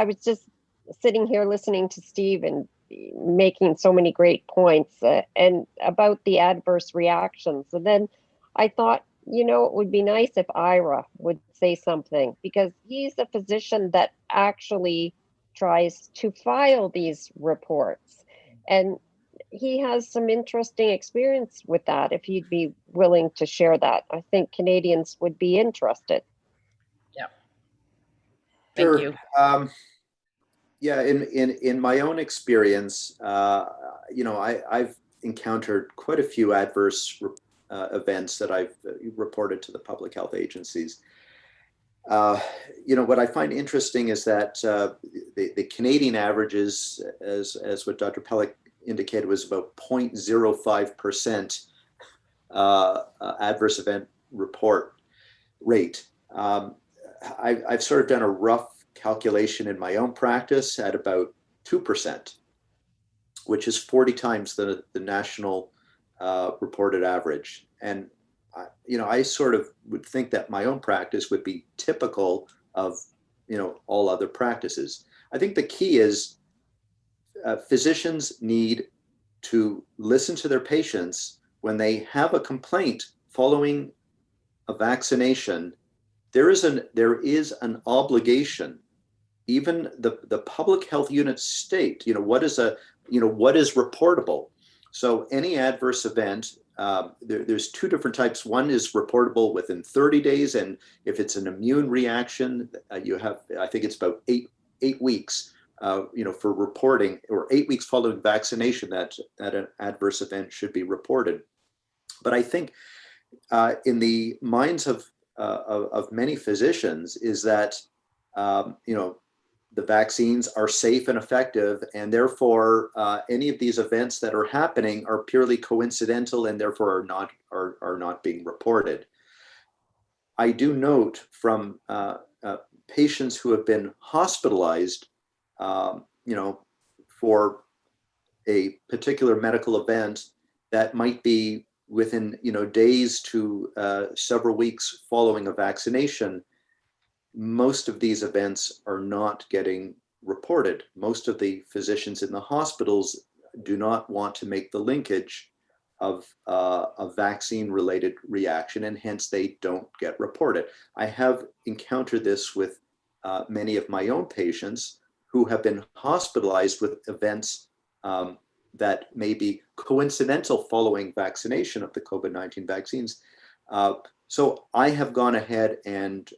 Speaker 6: was just sitting here listening to Steve and making so many great points and about the adverse reactions. And then I thought, it would be nice if Ira would say something, because he's a physician that actually tries to file these reports. And he has some interesting experience with that. If he'd be willing to share that, I think Canadians would be interested.
Speaker 1: Yeah. Thank
Speaker 7: Sure.
Speaker 1: you.
Speaker 7: Yeah, in my own experience, I've encountered quite a few adverse events that I've reported to the public health agencies. What I find interesting is that the Canadian averages, as what Dr. Pellick indicated, was about 0.05% adverse event report rate. I've sort of done a rough calculation in my own practice at about 2%, which is 40 times the national reported average. And I sort of would think that my own practice would be typical of all other practices. I think the key is physicians need to listen to their patients when they have a complaint following a vaccination. There is an obligation. Even the public health units state, what is reportable. So any adverse event, there's two different types. One is reportable within 30 days, and if it's an immune reaction, you have, I think it's about eight weeks, for reporting, or 8 weeks following vaccination, that an adverse event should be reported. But I think in the minds of many physicians is that the vaccines are safe and effective, and therefore any of these events that are happening are purely coincidental and therefore are not being reported. I do note from patients who have been hospitalized, for a particular medical event that might be within days to several weeks following a vaccination. Most of these events are not getting reported. Most of the physicians in the hospitals do not want to make the linkage of a vaccine-related reaction, and hence they don't get reported. I have encountered this with many of my own patients who have been hospitalized with events that may be coincidental following vaccination of the COVID-19 vaccines. So I have gone ahead and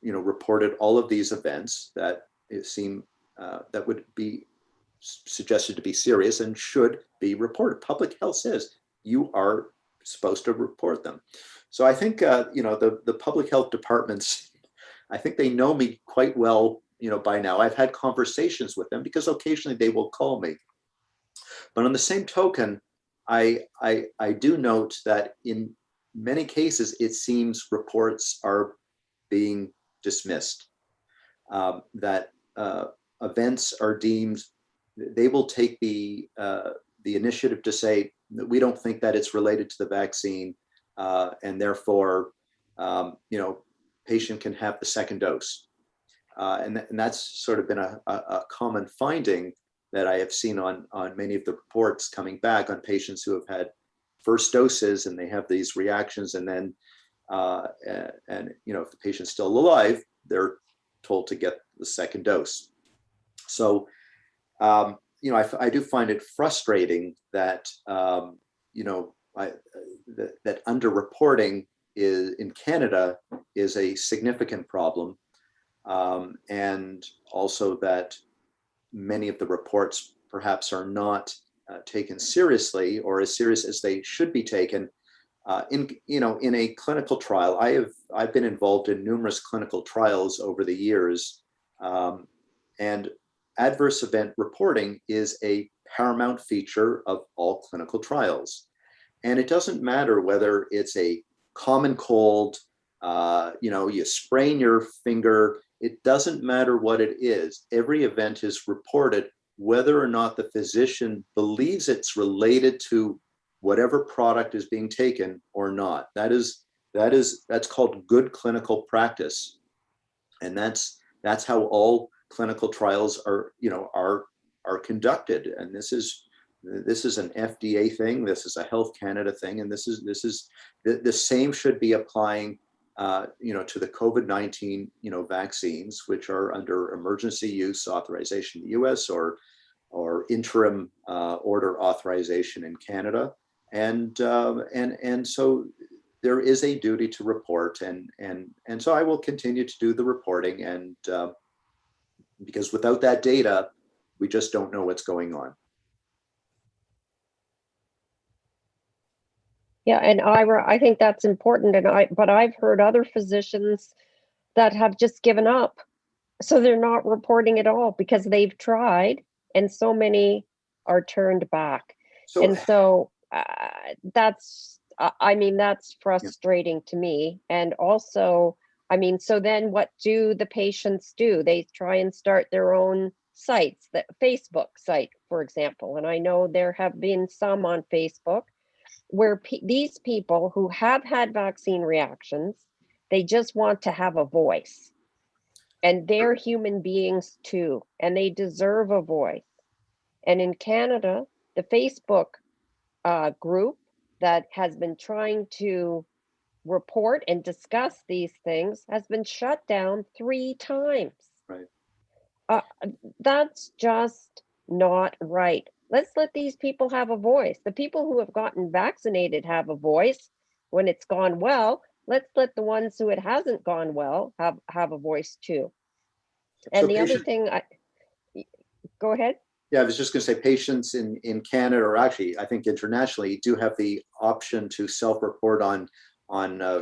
Speaker 7: reported all of these events that seem that would be suggested to be serious and should be reported. Public health says you are supposed to report them. So I think the public health departments, I think they know me quite well by now. I've had conversations with them because occasionally they will call me. But on the same token, I do note that in many cases it seems reports are being dismissed, that events are deemed, they will take the initiative to say, we don't think that it's related to the vaccine, and therefore, patient can have the second dose. And that's sort of been a common finding that I have seen on many of the reports coming back on patients who have had first doses and they have these reactions, and then if the patient's still alive, they're told to get the second dose. So I do find it frustrating that that underreporting in Canada is a significant problem, and also that many of the reports perhaps are not taken seriously, or as serious as they should be taken. In a clinical trial, I've been involved in numerous clinical trials over the years, and adverse event reporting is a paramount feature of all clinical trials. And it doesn't matter whether it's a common cold, you sprain your finger, it doesn't matter what it is. Every event is reported, whether or not the physician believes it's related to whatever product is being taken or not. That's called good clinical practice. And that's how all clinical trials are conducted. And this is an FDA thing. This is a Health Canada thing. And this is the same should be applying to the COVID-19 vaccines, which are under emergency use authorization in the US or interim order authorization in Canada. And so there is a duty to report, and so I will continue to do the reporting, and because without that data, we just don't know what's going on.
Speaker 6: Yeah, and Ira, I think that's important, but I've heard other physicians that have just given up, so they're not reporting at all because they've tried, and so many are turned back. So that's frustrating to me. And also, so then what do the patients do? They try and start their own sites, the Facebook site, for example. And I know there have been some on Facebook where these people who have had vaccine reactions, they just want to have a voice. And they're human beings too, and they deserve a voice. And in Canada, the Facebook group that has been trying to report and discuss these things has been shut down 3 times.
Speaker 7: Right.
Speaker 6: That's just not right. Let's let these people have a voice. The people who have gotten vaccinated have a voice when it's gone well. Let's let the ones who it hasn't gone well have a voice too. And
Speaker 7: So
Speaker 6: the other thing, go ahead.
Speaker 7: Yeah, I was just going to say patients in Canada, or actually I think internationally, do have the option to self-report on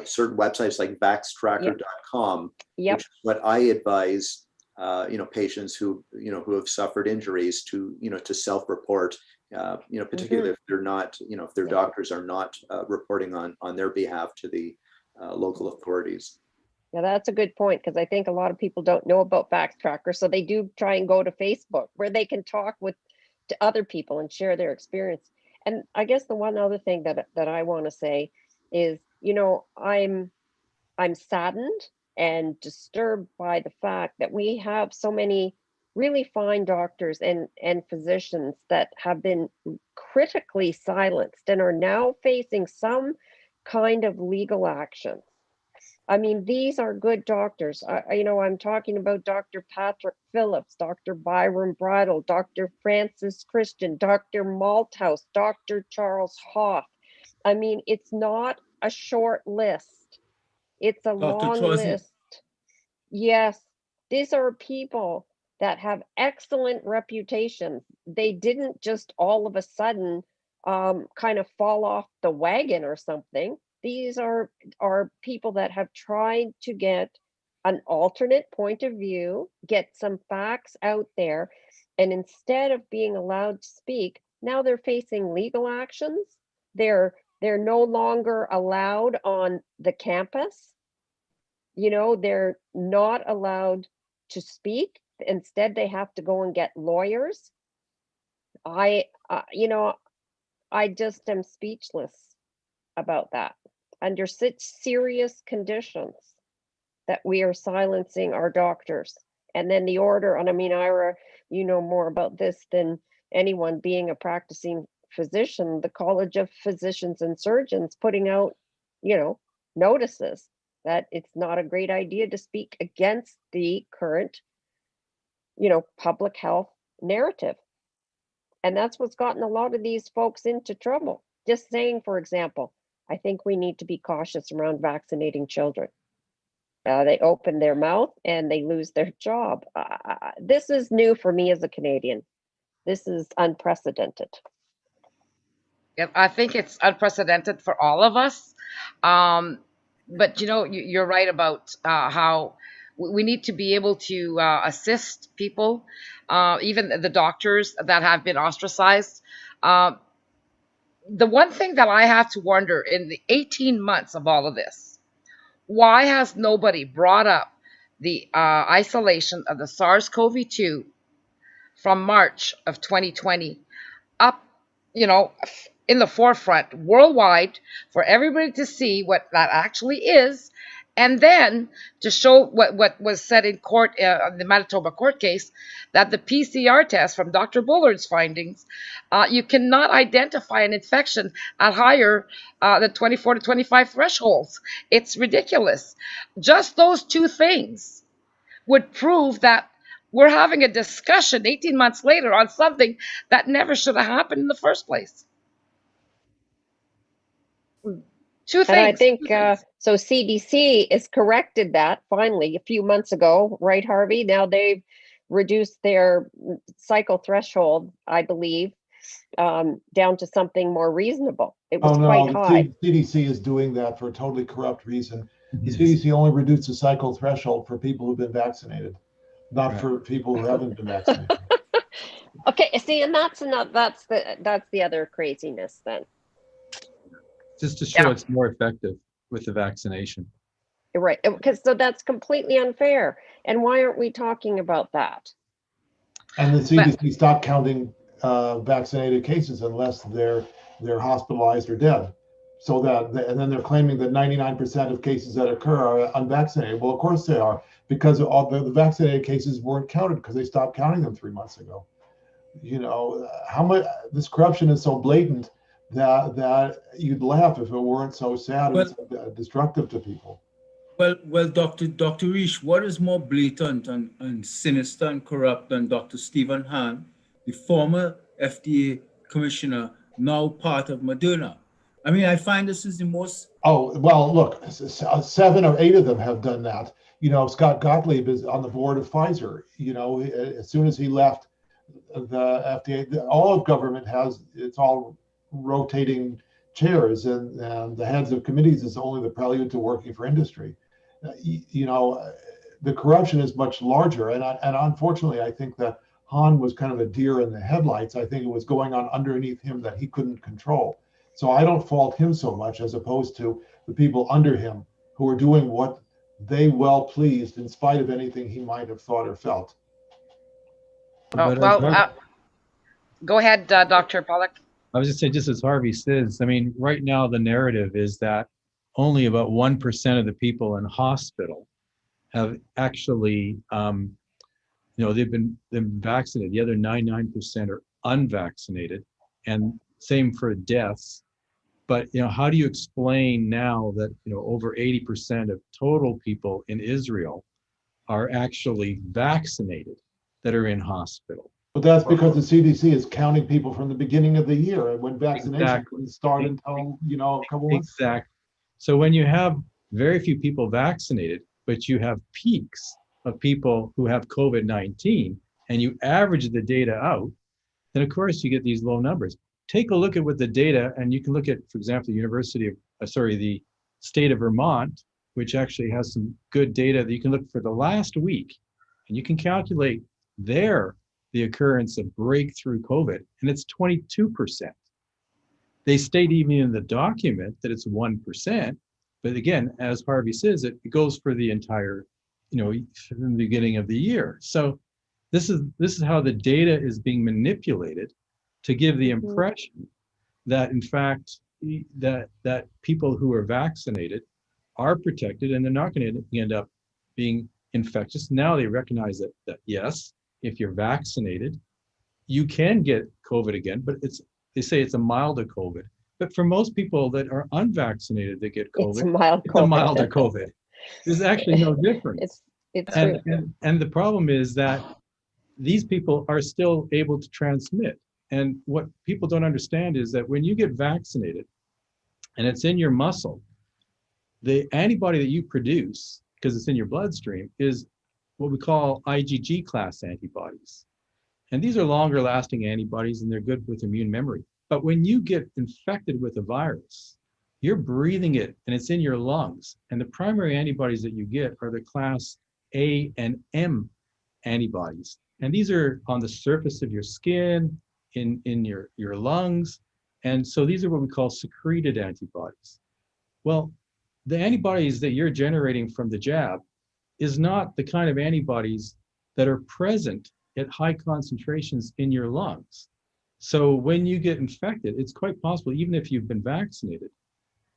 Speaker 7: certain websites like vaxtracker.com,
Speaker 6: Yep.
Speaker 7: which is what I advise patients who have suffered injuries to self-report, particularly if they're not, if their doctors are not reporting on their behalf to the local authorities.
Speaker 6: Yeah, that's a good point, because I think a lot of people don't know about VaxTracker, so they do try and go to Facebook where they can talk to other people and share their experience. And I guess the one other thing that I want to say is, I'm saddened and disturbed by the fact that we have so many really fine doctors and physicians that have been critically silenced and are now facing some kind of legal action. I mean, these are good doctors. I'm talking about Dr. Patrick Phillips, Dr. Byron Bridle, Dr. Francis Christian, Dr. Malthouse, Dr. Charles Hoff. I mean, it's not a short list. It's a long list. Yes, these are people that have excellent reputations. They didn't just all of a sudden kind of fall off the wagon or something. These are people that have tried to get an alternate point of view, get some facts out there, and instead of being allowed to speak, now they're facing legal actions. They're no longer allowed on the campus. They're not allowed to speak. Instead, they have to go and get lawyers. I just am speechless about that. Under such serious conditions that we are silencing our doctors. And then the order, and I mean, Ira, you know more about this than anyone, being a practicing physician, the College of Physicians and Surgeons putting out, notices that it's not a great idea to speak against the current, public health narrative. And that's what's gotten a lot of these folks into trouble. Just saying, for example, I think we need to be cautious around vaccinating children. They open their mouth and they lose their job. This is new for me as a Canadian. This is unprecedented.
Speaker 1: Yeah, I think it's unprecedented for all of us. But you're right about how we need to be able to assist people, even the doctors that have been ostracized. The one thing that I have to wonder in the 18 months of all of this, why has nobody brought up the isolation of the SARS-CoV-2 from March of 2020 up, in the forefront worldwide for everybody to see what that actually is, and then to show what was said in court, the Manitoba court case, that the PCR test from Dr. Bullard's findings, you cannot identify an infection at higher than 24 to 25 thresholds. It's ridiculous. Just those two things would prove that we're having a discussion 18 months later on something that never should have happened in the first place. Two things.
Speaker 6: And I think so CDC has corrected that finally a few months ago, right, Harvey? Now they've reduced their cycle threshold, I believe, down to something more reasonable. It was quite high.
Speaker 2: CDC is doing that for a totally corrupt reason. The CDC only reduced the cycle threshold for people who've been vaccinated, not for people who haven't been vaccinated.
Speaker 6: Okay, see, and that's the other craziness then.
Speaker 3: Just to show it's more effective with the vaccination.
Speaker 6: Right, because so that's completely unfair. And why aren't we talking about that?
Speaker 2: And the CDC stopped counting vaccinated cases unless they're hospitalized or dead. So and then they're claiming that 99% of cases that occur are unvaccinated. Well, of course they are, because all the vaccinated cases weren't counted because they stopped counting them 3 months ago. You know, how much this corruption is so blatant that you'd laugh if it weren't so sad and
Speaker 5: Well,
Speaker 2: so destructive to people.
Speaker 5: Dr. Risch, what is more blatant and sinister and corrupt than Dr. Stephen Hahn, the former FDA commissioner, now part of Moderna? I mean, I find this is the most.
Speaker 2: Oh, well, look, 7 or 8 of them have done that. You know, Scott Gottlieb is on the board of Pfizer. You know, as soon as he left the FDA, all of government has, it's all rotating chairs, and the heads of committees is only the prelude to working for industry. You know, the corruption is much larger, and unfortunately, I think that Hahn was kind of a deer in the headlights. I think it was going on underneath him that he couldn't control. So I don't fault him so much as opposed to the people under him who are doing what they well pleased in spite of anything he might have thought or felt.
Speaker 1: Oh,
Speaker 3: But
Speaker 1: well, go ahead, Dr. Pollack.
Speaker 3: I was just saying, just as Harvey says, I mean, right now the narrative is that only about 1% of the people in hospital have actually, they've been vaccinated. The other 99% are unvaccinated, and same for deaths. But how do you explain now that over 80% of total people in Israel are actually vaccinated that are in hospital?
Speaker 2: But that's because the CDC is counting people from the beginning of the year, and when vaccination
Speaker 3: Exactly.
Speaker 2: didn't start until a couple months.
Speaker 3: Exactly. So when you have very few people vaccinated, but you have peaks of people who have COVID-19, and you average the data out, then of course you get these low numbers. Take a look at what the data, and you can look at, for example, the state of Vermont, which actually has some good data that you can look for the last week, and you can calculate there the occurrence of breakthrough COVID, and it's 22%. They state even in the document that it's 1%, but again, as Harvey says, it goes for the entire, from the beginning of the year. So this is how the data is being manipulated to give the impression that, in fact, that people who are vaccinated are protected and they're not going to end up being infectious. Now they recognize that yes, if you're vaccinated, you can get COVID again, but they say it's a milder COVID. But for most people that are unvaccinated that get COVID, it's a milder COVID. There's actually no difference.
Speaker 6: It's true.
Speaker 3: And the problem is that these people are still able to transmit. And what people don't understand is that when you get vaccinated and it's in your muscle, the antibody that you produce, because it's in your bloodstream, is what we call IgG class antibodies. And these are longer lasting antibodies and they're good with immune memory. But when you get infected with a virus, you're breathing it and it's in your lungs. And the primary antibodies that you get are the class A and M antibodies. And these are on the surface of your skin, in your lungs. And so these are what we call secreted antibodies. Well, the antibodies that you're generating from the jab is not the kind of antibodies that are present at high concentrations in your lungs. So when you get infected, it's quite possible, even if you've been vaccinated,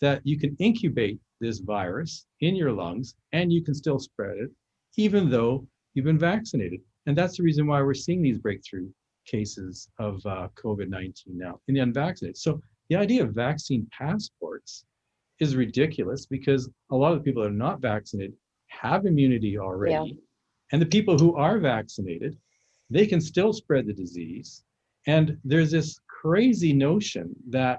Speaker 3: that you can incubate this virus in your lungs and you can still spread it, even though you've been vaccinated. And that's the reason why we're seeing these breakthrough cases of COVID-19 now in the unvaccinated. So the idea of vaccine passports is ridiculous because a lot of the people that are not vaccinated have immunity already. Yeah. And the people who are vaccinated, they can still spread the disease. And there's this crazy notion that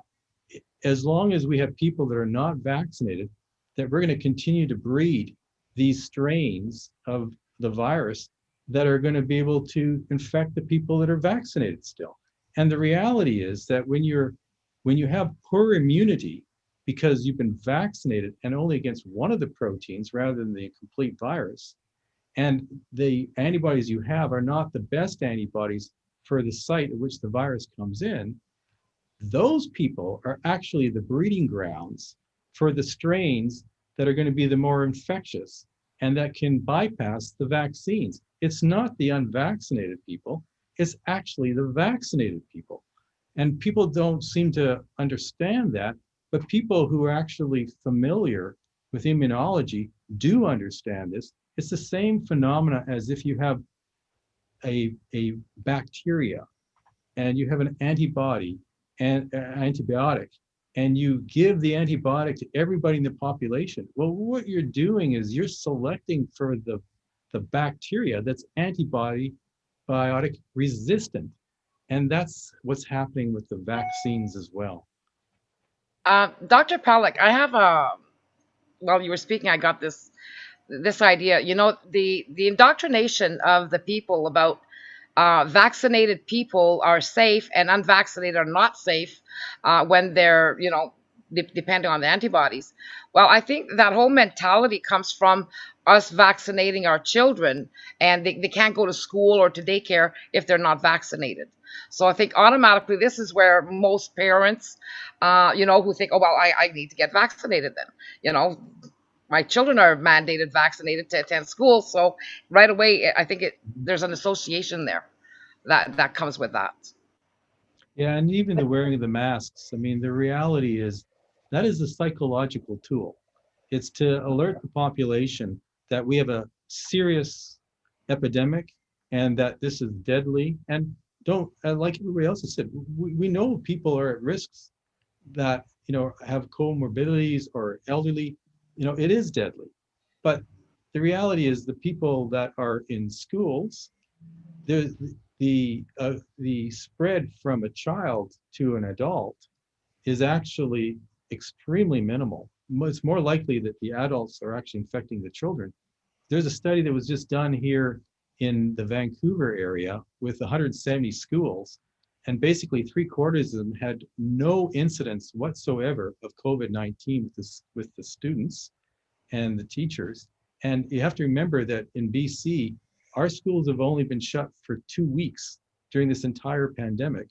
Speaker 3: as long as we have people that are not vaccinated, that we're going to continue to breed these strains of the virus that are going to be able to infect the people that are vaccinated still. And the reality is that when you have poor immunity because you've been vaccinated and only against one of the proteins rather than the complete virus, and the antibodies you have are not the best antibodies for the site at which the virus comes in, those people are actually the breeding grounds for the strains that are going to be the more infectious and that can bypass the vaccines. It's not the unvaccinated people, it's actually the vaccinated people. And people don't seem to understand that, but people who are actually familiar with immunology do understand this. It's the same phenomena as if you have a bacteria and you have an antibody and antibiotic, and you give the antibiotic to everybody in the population, well, what you're doing is you're selecting for the bacteria that's antibiotic resistant. And that's what's happening with the vaccines as well.
Speaker 1: Dr. Palik, I have a, while you were speaking, I got this idea. You know, the indoctrination of the people about vaccinated people are safe and unvaccinated are not safe when they're, you know, depending on the antibodies. Well, I think that whole mentality comes from us vaccinating our children, and they can't go to school or to daycare if they're not vaccinated. So I think automatically this is where most parents, you know, who think, oh, well, I need to get vaccinated then. You know, my children are mandated vaccinated to attend school. So right away, I think there's an association there that comes with that.
Speaker 3: Yeah, and even the wearing of the masks. I mean, the reality is that is a psychological tool. It's to alert the population that we have a serious epidemic and that this is deadly. And don't, like everybody else has said, we know people are at risks that, you know, have comorbidities or elderly. You know, it is deadly. But the reality is the people that are in schools, there's the spread from a child to an adult is actually extremely minimal. It's more likely that the adults are actually infecting the children. There's a study that was just done here in the Vancouver area with 170 schools, and basically 3/4 of them had no incidence whatsoever of COVID-19 with the students and the teachers. And you have to remember that in BC, our schools have only been shut for 2 weeks during this entire pandemic,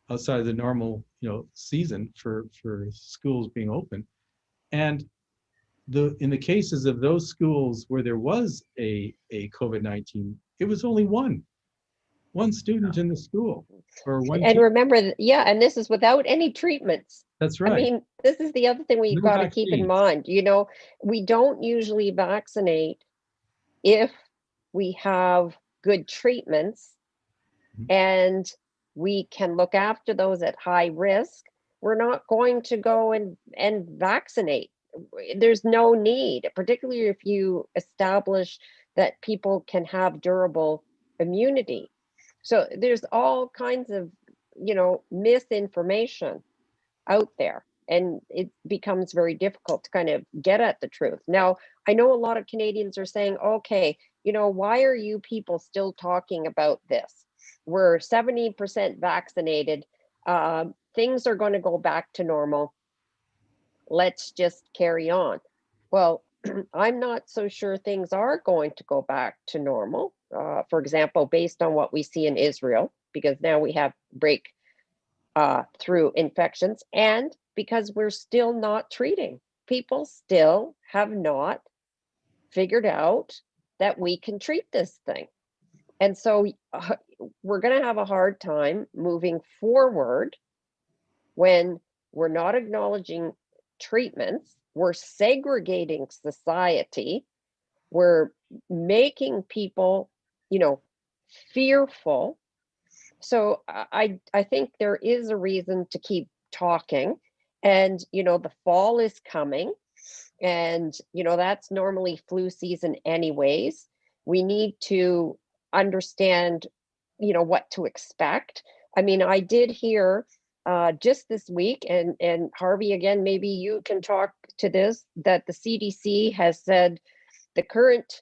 Speaker 3: outside of the normal, you know, season for schools being open. And in the cases of those schools where there was a COVID-19, it was only one student in the school or one
Speaker 6: And
Speaker 3: teacher.
Speaker 6: remember, yeah, and this is without any treatments.
Speaker 3: That's
Speaker 6: I
Speaker 3: right.
Speaker 6: mean, this is the other thing we've
Speaker 3: No
Speaker 6: got to keep in
Speaker 3: vaccines.
Speaker 6: mind. You know, we don't usually vaccinate if we have good treatments and we can look after those at high risk. We're not going to go and vaccinate. There's no need, particularly if you establish that people can have durable immunity. So there's all kinds of, you know, misinformation out there, and it becomes very difficult to kind of get at the truth. Now, I know a lot of Canadians are saying, okay, you know, why are you people still talking about this? We're 70% vaccinated. Things are going to go back to normal. Let's just carry on. Well, I'm not so sure things are going to go back to normal. For example, based on what we see in Israel, because now we have through infections, and because we're still not treating. People still have not figured out that we can treat this thing. And so we're going to have a hard time moving forward when we're not acknowledging treatments, we're segregating society, we're making people, you know, fearful. So I think there is a reason to keep talking. And, you know, the fall is coming, and, you know, that's normally flu season anyways. We need to understand, you know, what to expect. I mean, I did hear just this week, and Harvey, again, maybe you can talk to this, that the CDC has said the current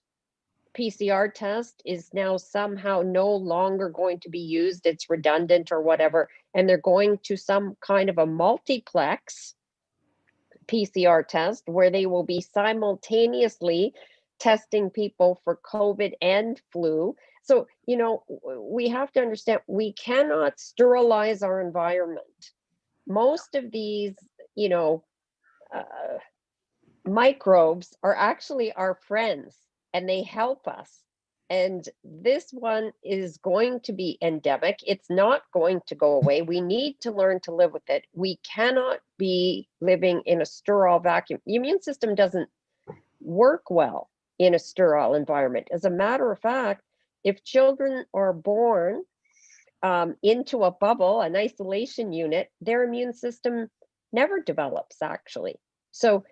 Speaker 6: PCR test is now somehow no longer going to be used. It's redundant or whatever. And they're going to some kind of a multiplex PCR test where they will be simultaneously testing people for COVID and flu. So, you know, we have to understand we cannot sterilize our environment. Most of these, you know, microbes are actually our friends, and they help us. And this one is going to be endemic. It's not going to go away. We need to learn to live with it. We cannot be living in a sterile vacuum. The immune system doesn't work well in a sterile environment. As a matter of fact, if children are born into a bubble, an isolation unit, their immune system never develops, actually. So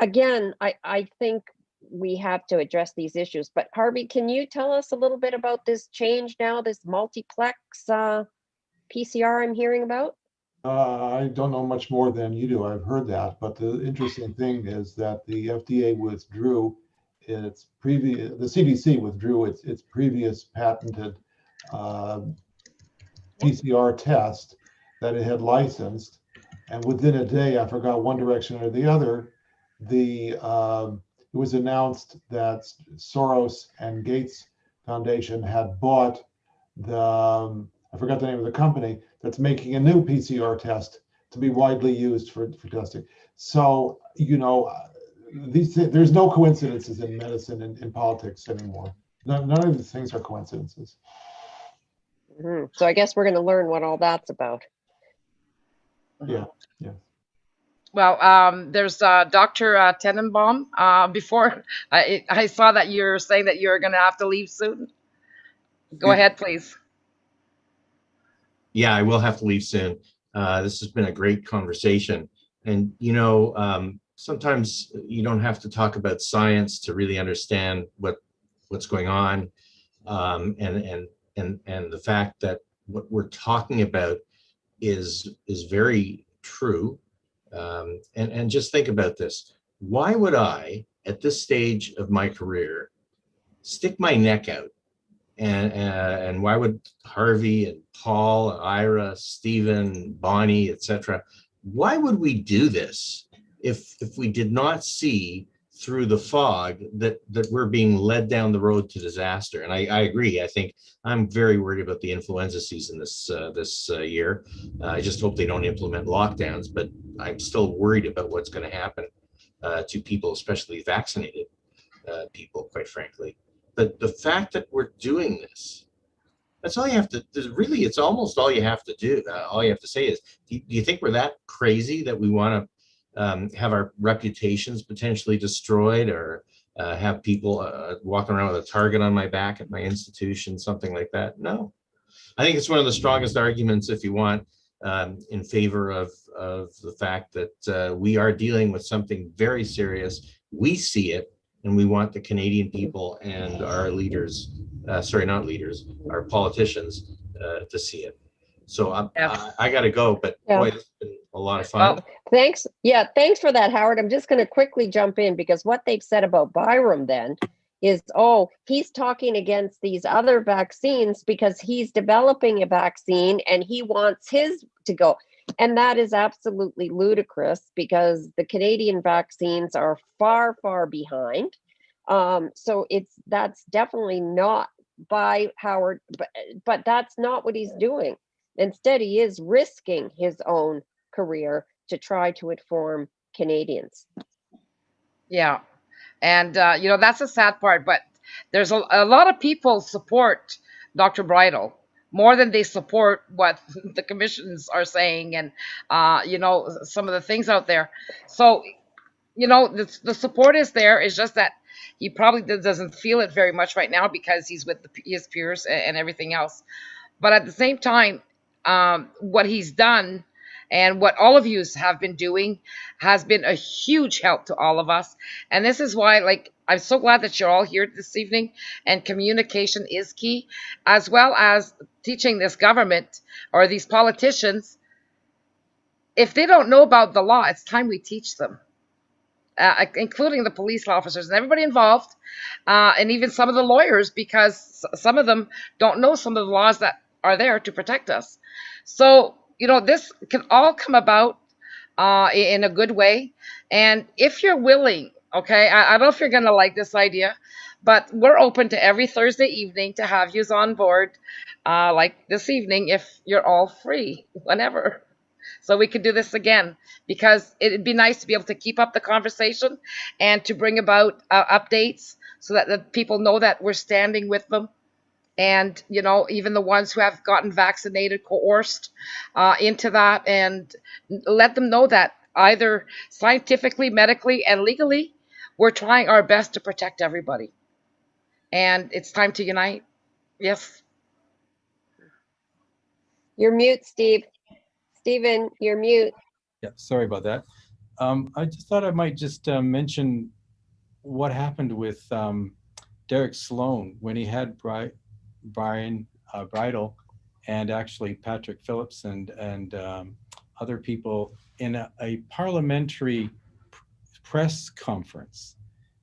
Speaker 6: again, I think we have to address these issues. But Harvey, can you tell us a little bit about this change now, this multiplex PCR I'm hearing about?
Speaker 2: I don't know much more than you do. I've heard that, but the interesting thing is that the FDA withdrew its previous, the CDC withdrew its previous patented PCR test that it had licensed, and within a day, I forgot one direction or the other, it was announced that Soros and Gates Foundation had bought I forgot the name of the company that's making a new PCR test to be widely used for testing. So, there's no coincidences in medicine and in politics anymore. None of these things are coincidences.
Speaker 6: So I guess we're going to learn what all that's about.
Speaker 2: Yeah.
Speaker 1: Well, there's Dr. Tenenbaum. Before I saw that you're saying that you're going to have to leave soon. Go ahead, please.
Speaker 4: Yeah, I will have to leave soon. This has been a great conversation. And, sometimes you don't have to talk about science to really understand what's going on. And the fact that what we're talking about is very true. And just think about this. Why would I, at this stage of my career, stick my neck out? And why would Harvey and Paul, Ira, Stephen, Bonnie, etc., why would we do this if we did not see through the fog that we're being led down the road to disaster? And I agree. I think I'm very worried about the influenza season this year. I just hope they don't implement lockdowns, but I'm still worried about what's going to happen to people, especially vaccinated people, quite frankly. But the fact that we're doing this, that's all you have to, really, it's almost all you have to do. All you have to say is, do you think we're that crazy that we want to have our reputations potentially destroyed, or have people walking around with a target on my back at my institution, something like that? No. I think it's one of the strongest arguments, if you want, in favor of the fact that we are dealing with something very serious. We see it, and we want the Canadian people and our leaders, not leaders, our politicians, to see it. So I got to go, but boy, it's been a lot of fun.
Speaker 6: Well, thanks. Yeah, thanks for that, Howard. I'm just going to quickly jump in, because what they've said about Byram then is, he's talking against these other vaccines because he's developing a vaccine and he wants his to go. And that is absolutely ludicrous, because the Canadian vaccines are far, far behind. So that's definitely not by Howard, but that's not what he's doing. Instead, he is risking his own career to try to inform Canadians. Yeah.
Speaker 1: And, that's a sad part, but there's a lot of people support Dr. Bridle more than they support what the commissions are saying, and, some of the things out there. So, the support is there. It's just that he probably doesn't feel it very much right now because he's with his peers and everything else. But at the same time, what he's done and what all of you have been doing has been a huge help to all of us. And this is why, I'm so glad that you're all here this evening, and communication is key, as well as teaching this government or these politicians. If they don't know about the law, it's time we teach them, including the police officers and everybody involved, and even some of the lawyers, because some of them don't know some of the laws that are there to protect us. So, this can all come about in a good way. And if you're willing, okay, I don't know if you're going to like this idea, but we're open to every Thursday evening to have you on board, like this evening, if you're all free, whenever. So we could do this again, because it'd be nice to be able to keep up the conversation and to bring about updates so that the people know that we're standing with them. And, even the ones who have gotten vaccinated, coerced into that, and let them know that either scientifically, medically, and legally, we're trying our best to protect everybody. And it's time to unite. Yes.
Speaker 6: You're mute, Steve. Stephen, you're mute.
Speaker 3: Yeah, sorry about that. I just thought I might just mention what happened with Derek Sloan when he had Brian Bridle and actually Patrick Phillips and other people in a parliamentary press conference.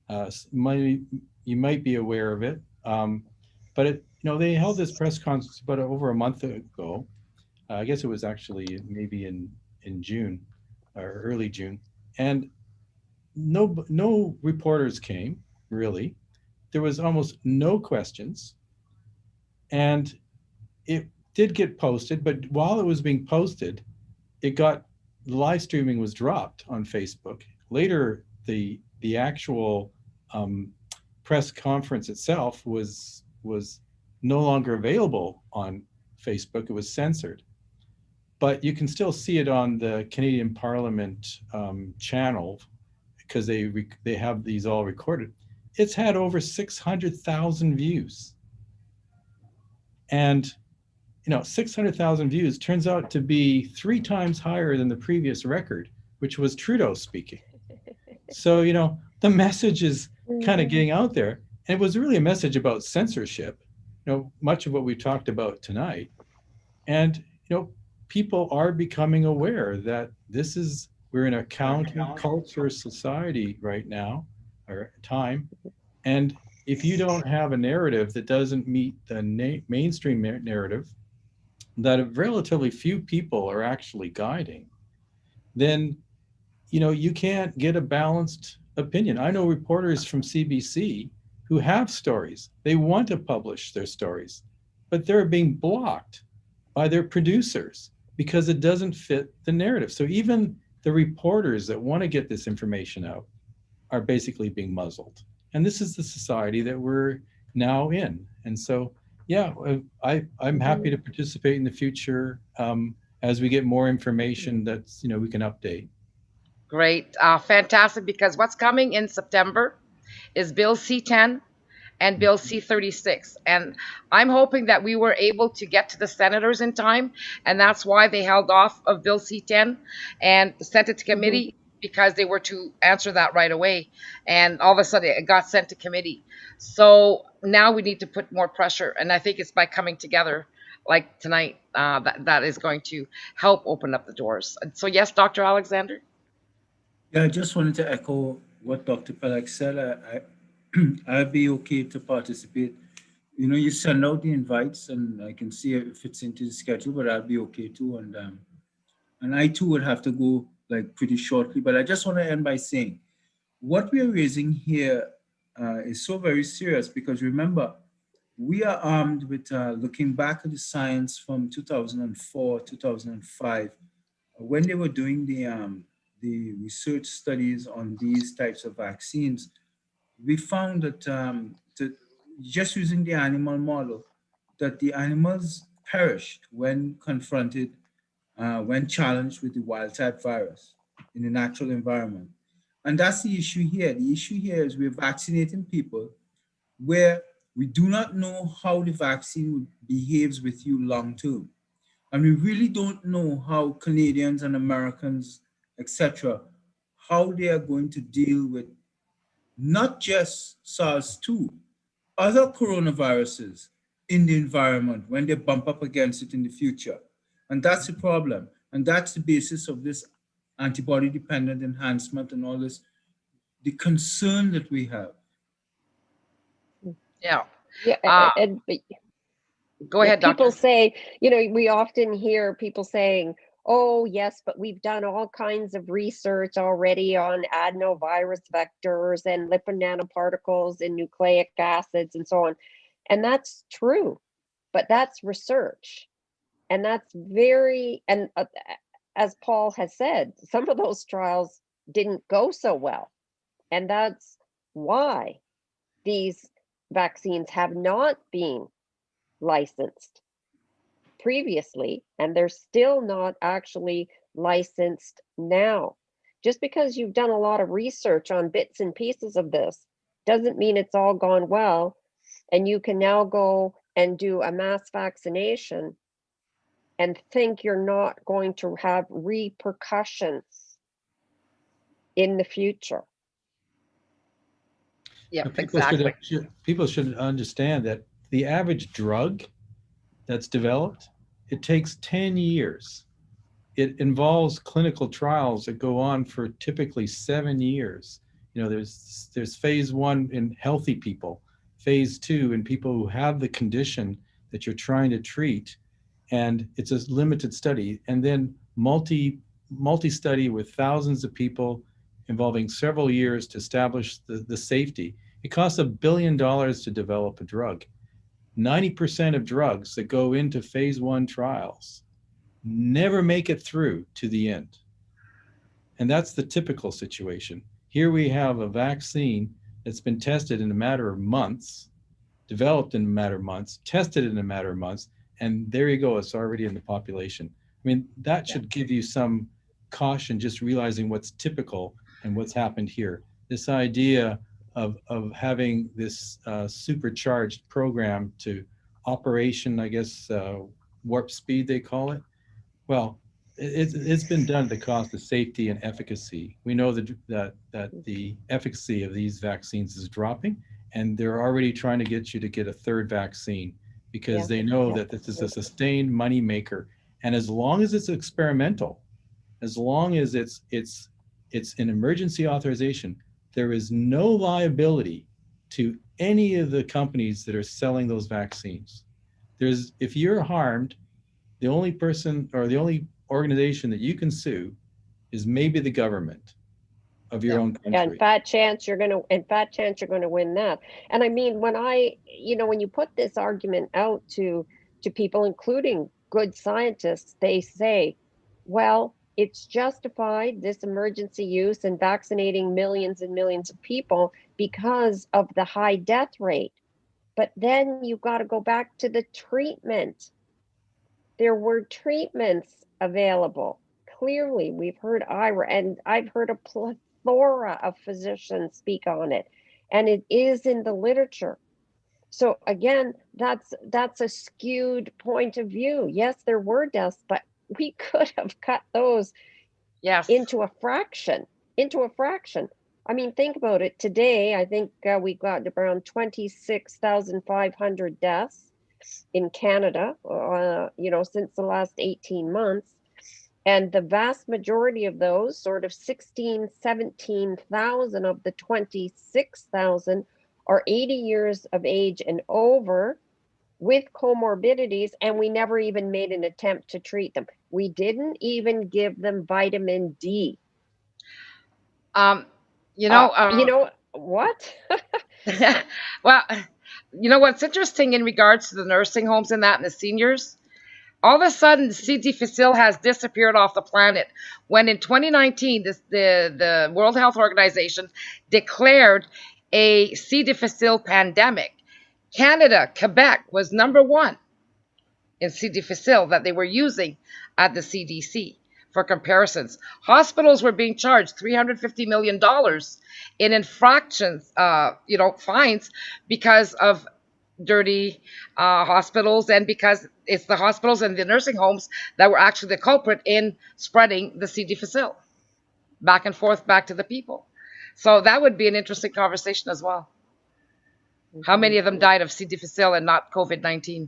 Speaker 3: You might be aware of it, but they held this press conference about over a month ago. I guess it was actually maybe in June or early June, and no reporters came, really. There was almost no questions, and it did get posted, but while it was being posted, the live streaming was dropped on Facebook. Later, the actual press conference itself was no longer available on Facebook. It was censored, but you can still see it on the Canadian Parliament channel because they have these all recorded. It's had over 600,000 views, and 600,000 views turns out to be 3 times higher than the previous record, which was Trudeau speaking. So, the message is kind of getting out there. And it was really a message about censorship, much of what we talked about tonight. And, people are becoming aware that we're in a counterculture society right now, or time. And if you don't have a narrative that doesn't meet the mainstream narrative, that relatively few people are actually guiding, then you can't get a balanced opinion. I know reporters from CBC who have stories. They want to publish their stories, but they're being blocked by their producers because it doesn't fit the narrative. So even the reporters that want to get this information out are basically being muzzled. And this is the society that we're now in. And so, yeah, I'm happy to participate in the future as we get more information that's, we can update.
Speaker 1: Great. Fantastic, because what's coming in September is Bill C-10 and Bill C-36. And I'm hoping that we were able to get to the senators in time, and that's why they held off of Bill C-10 and sent it to committee, because they were to answer that right away. And all of a sudden, it got sent to committee. So now we need to put more pressure, and I think it's by coming together like tonight that is going to help open up the doors. So yes, Dr. Alexander?
Speaker 5: Yeah, I just wanted to echo what Dr. Pelak said. I'd be okay to participate. You send out the invites, and I can see if it fits into the schedule, but I'd be okay too. And I too would have to go pretty shortly. But I just want to end by saying, what we are raising here is so very serious, because remember, we are armed with looking back at the science from 2004, 2005, when they were doing the research studies on these types of vaccines. We found that just using the animal model, that the animals perished when confronted, when challenged with the wild type virus in the natural environment. And that's the issue here. The issue here is we're vaccinating people where we do not know how the vaccine behaves with you long term. And we really don't know how Canadians and Americans, etc., how they are going to deal with not just SARS-2, other coronaviruses in the environment when they bump up against it in the future. And that's the problem. And that's the basis of this antibody-dependent enhancement and all this, the concern that we have.
Speaker 1: Yeah.
Speaker 6: Yeah,
Speaker 1: go ahead,
Speaker 6: people
Speaker 1: Doctor.
Speaker 6: say, we often hear people saying, oh, yes, but we've done all kinds of research already on adenovirus vectors and lipid nanoparticles and nucleic acids and so on. And that's true, but that's research. And that's as Paul has said, some of those trials didn't go so well. And that's why these vaccines have not been licensed previously, and they're still not actually licensed now. Just because you've done a lot of research on bits and pieces of this doesn't mean it's all gone well, and you can now go and do a mass vaccination and think you're not going to have repercussions in the future.
Speaker 1: Yeah,
Speaker 3: People
Speaker 1: exactly.
Speaker 3: people should understand that the average drug that's developed, it takes 10 years. It involves clinical trials that go on for typically 7 years. You know, there's phase 1 in healthy people, phase 2 in people who have the condition that you're trying to treat, and it's a limited study, and then multi-study with thousands of people involving several years to establish the safety. It costs $1 billion to develop a drug. 90% of drugs that go into phase 1 trials never make it through to the end. And that's the typical situation. Here we have a vaccine that's been tested in a matter of months, developed in a matter of months, tested in a matter of months, and there you go, it's already in the population. I mean, that should give you some caution, just realizing what's typical and what's happened here. This idea of having this supercharged program to operation, I guess, warp speed, they call it. Well, it's been done at the cost of safety and efficacy. We know that the efficacy of these vaccines is dropping, and they're already trying to get you to get a third vaccine because they know that this is a sustained money maker. And as long as it's experimental, as long as it's an emergency authorization, there is no liability to any of the companies that are selling those vaccines. If you're harmed, the only person or the only organization that you can sue is maybe the government of your own country.
Speaker 6: And fat chance you're going to win that. And I mean, when you put this argument out to people, including good scientists, they say, well, it's justified, this emergency use and vaccinating millions and millions of people because of the high death rate. But then you've got to go back to the treatment. There were treatments available. Clearly, we've heard Ira, and I've heard a plethora of physicians speak on it, and it is in the literature. So again, that's a skewed point of view. Yes, there were deaths, but we could have cut those into a fraction. I mean, think about it. Today, I think we got around 26,500 deaths in Canada, since the last 18 months. And the vast majority of those, sort of 17,000 of the 26,000, are 80 years of age and over with comorbidities, and we never even made an attempt to treat them. We didn't even give them vitamin D.
Speaker 1: What? Well, what's interesting in regards to the nursing homes and that and the seniors, all of a sudden, C. difficile has disappeared off the planet. When in 2019, the World Health Organization declared a C. difficile pandemic. Canada, Quebec was #1 in C. difficile that they were using at the CDC. For comparisons, hospitals were being charged $350 million in infractions, fines because of dirty hospitals, and because it's the hospitals and the nursing homes that were actually the culprit in spreading the C. difficile back and forth back to the people. So that would be an interesting conversation as well. How many of them died of C. difficile and not COVID-19?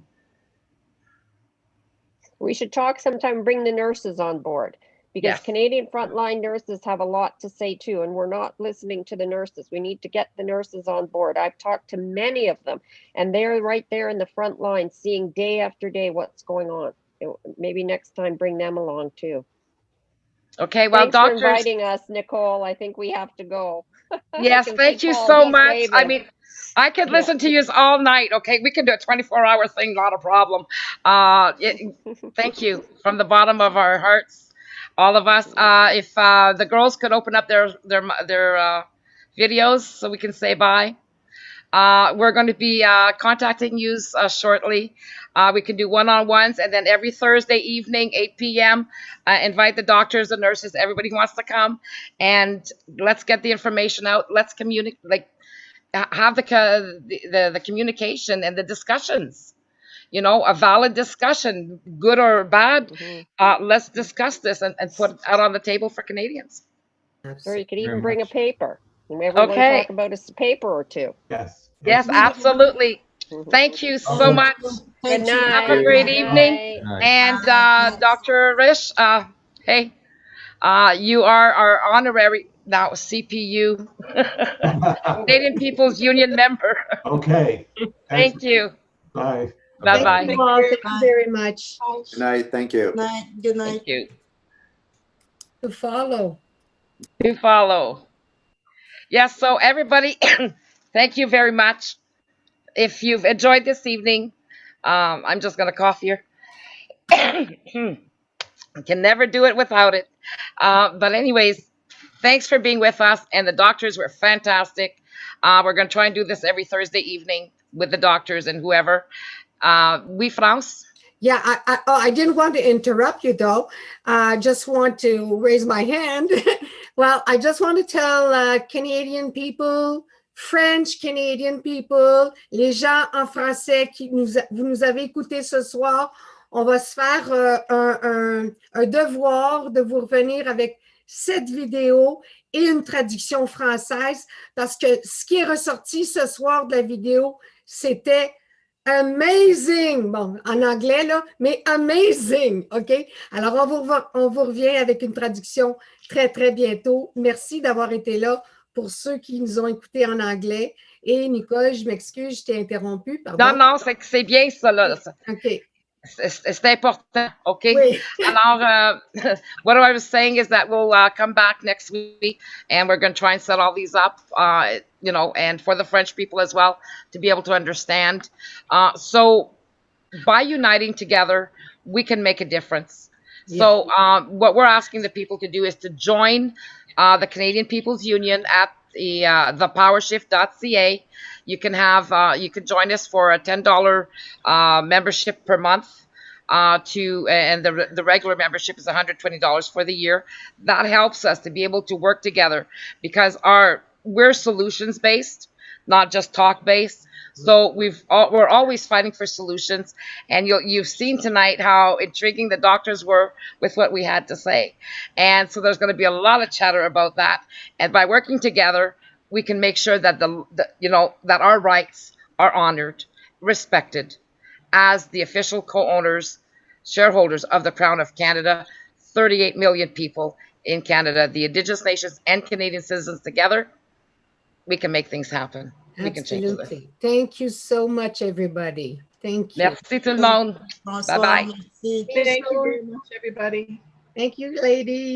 Speaker 6: We should talk sometime, bring the nurses on board, because Canadian frontline nurses have a lot to say too, and we're not listening to the nurses. We need to get the nurses on board. I've talked to many of them, and they're right there in the front line, seeing day after day what's going on. Maybe next time bring them along too.
Speaker 1: Okay, well,
Speaker 6: thanks for inviting us, Nicole. I think we have to go.
Speaker 1: Yes, thank you so much. Waving. I mean, I could listen to you all night. Okay, we can do a 24-hour thing, not a problem. Thank you from the bottom of our hearts, all of us. If the girls could open up their videos so we can say bye. We're going to be contacting you shortly. We can do one-on-ones, and then every Thursday evening, 8 p.m., invite the doctors, the nurses, everybody who wants to come, and let's get the information out. Let's communicate, have the communication and the discussions. a valid discussion, good or bad.
Speaker 6: Mhm.
Speaker 1: Let's discuss this and put it out on the table for Canadians.
Speaker 6: Or you could
Speaker 3: Very
Speaker 6: even bring a
Speaker 3: much.
Speaker 6: paper. And everyone
Speaker 1: Okay.
Speaker 6: talk about a paper or two.
Speaker 2: Yes.
Speaker 1: Yes,
Speaker 2: Excellent.
Speaker 1: absolutely.
Speaker 6: Mhm.
Speaker 1: Thank you so
Speaker 2: Okay.
Speaker 1: much.
Speaker 6: Good
Speaker 8: Thank you.
Speaker 1: Have
Speaker 6: night.
Speaker 1: a great
Speaker 6: Good
Speaker 1: evening.
Speaker 6: night.
Speaker 3: Right.
Speaker 1: And
Speaker 8: Bye.
Speaker 1: Dr. Rish, hey, you are our honorary now CPU Canadian People's Union member.
Speaker 2: Okay.
Speaker 1: Thank you.
Speaker 2: Bye.
Speaker 1: Bye
Speaker 8: Thank
Speaker 1: bye.
Speaker 8: you all. Thank you very much.
Speaker 7: Good night. Thank you.
Speaker 8: Good night.
Speaker 1: Thank you.
Speaker 8: To follow.
Speaker 1: To follow. Yes, so everybody, thank you very much. If you've enjoyed this evening, I'm just going to cough here. I can never do it without it. But anyways, thanks for being with us. And the doctors were fantastic. We're going to try and do this every Thursday evening with the doctors and whoever. Oui, France?
Speaker 8: Yeah, I didn't want to interrupt you though. I just want to raise my hand. Well, I just want to tell Canadian people, French Canadian people, les gens en français qui vous nous avez écoutés ce soir, on va se faire un devoir de vous revenir avec cette vidéo et une traduction française parce que ce qui est ressorti ce soir de la vidéo, c'était amazing, bon, en anglais, là, mais amazing, OK? Alors, on vous revient avec une traduction très, très bientôt. Merci d'avoir été là pour ceux qui nous ont écoutés en anglais. Et Nicole, je m'excuse, je t'ai interrompu, pardon.
Speaker 1: Non, c'est bien ça, là.
Speaker 8: OK.
Speaker 1: C'est important, okay?
Speaker 8: Oui.
Speaker 1: Alors, what I was saying is that we'll come back next week and we're going to try and set all these up, and for the French people as well to be able to understand. So by uniting together, we can make a difference.
Speaker 8: Yeah.
Speaker 1: So what we're asking the people to do is to join the Canadian People's Union at the PowerShift.ca. You can join us for a $10 membership per month. And the regular membership is $120 for the year. That helps us to be able to work together because we're solutions based, not just talk based. So we're always fighting for solutions, and you've seen tonight how intriguing the doctors were with what we had to say, and so there's going to be a lot of chatter about that. And by working together, we can make sure that that our rights are honored, respected, as the official co-owners, shareholders of the Crown of Canada, 38 million people in Canada, the Indigenous nations and Canadian citizens together. We can make things happen. We can change this.
Speaker 8: Absolutely. Thank you so much, everybody. Thank you.
Speaker 1: Merci tout le monde.
Speaker 9: Bonsoir.
Speaker 1: Bye-bye.
Speaker 9: Merci.
Speaker 8: Thank
Speaker 9: Thank you
Speaker 8: you.
Speaker 9: very much, everybody.
Speaker 8: Thank you, ladies.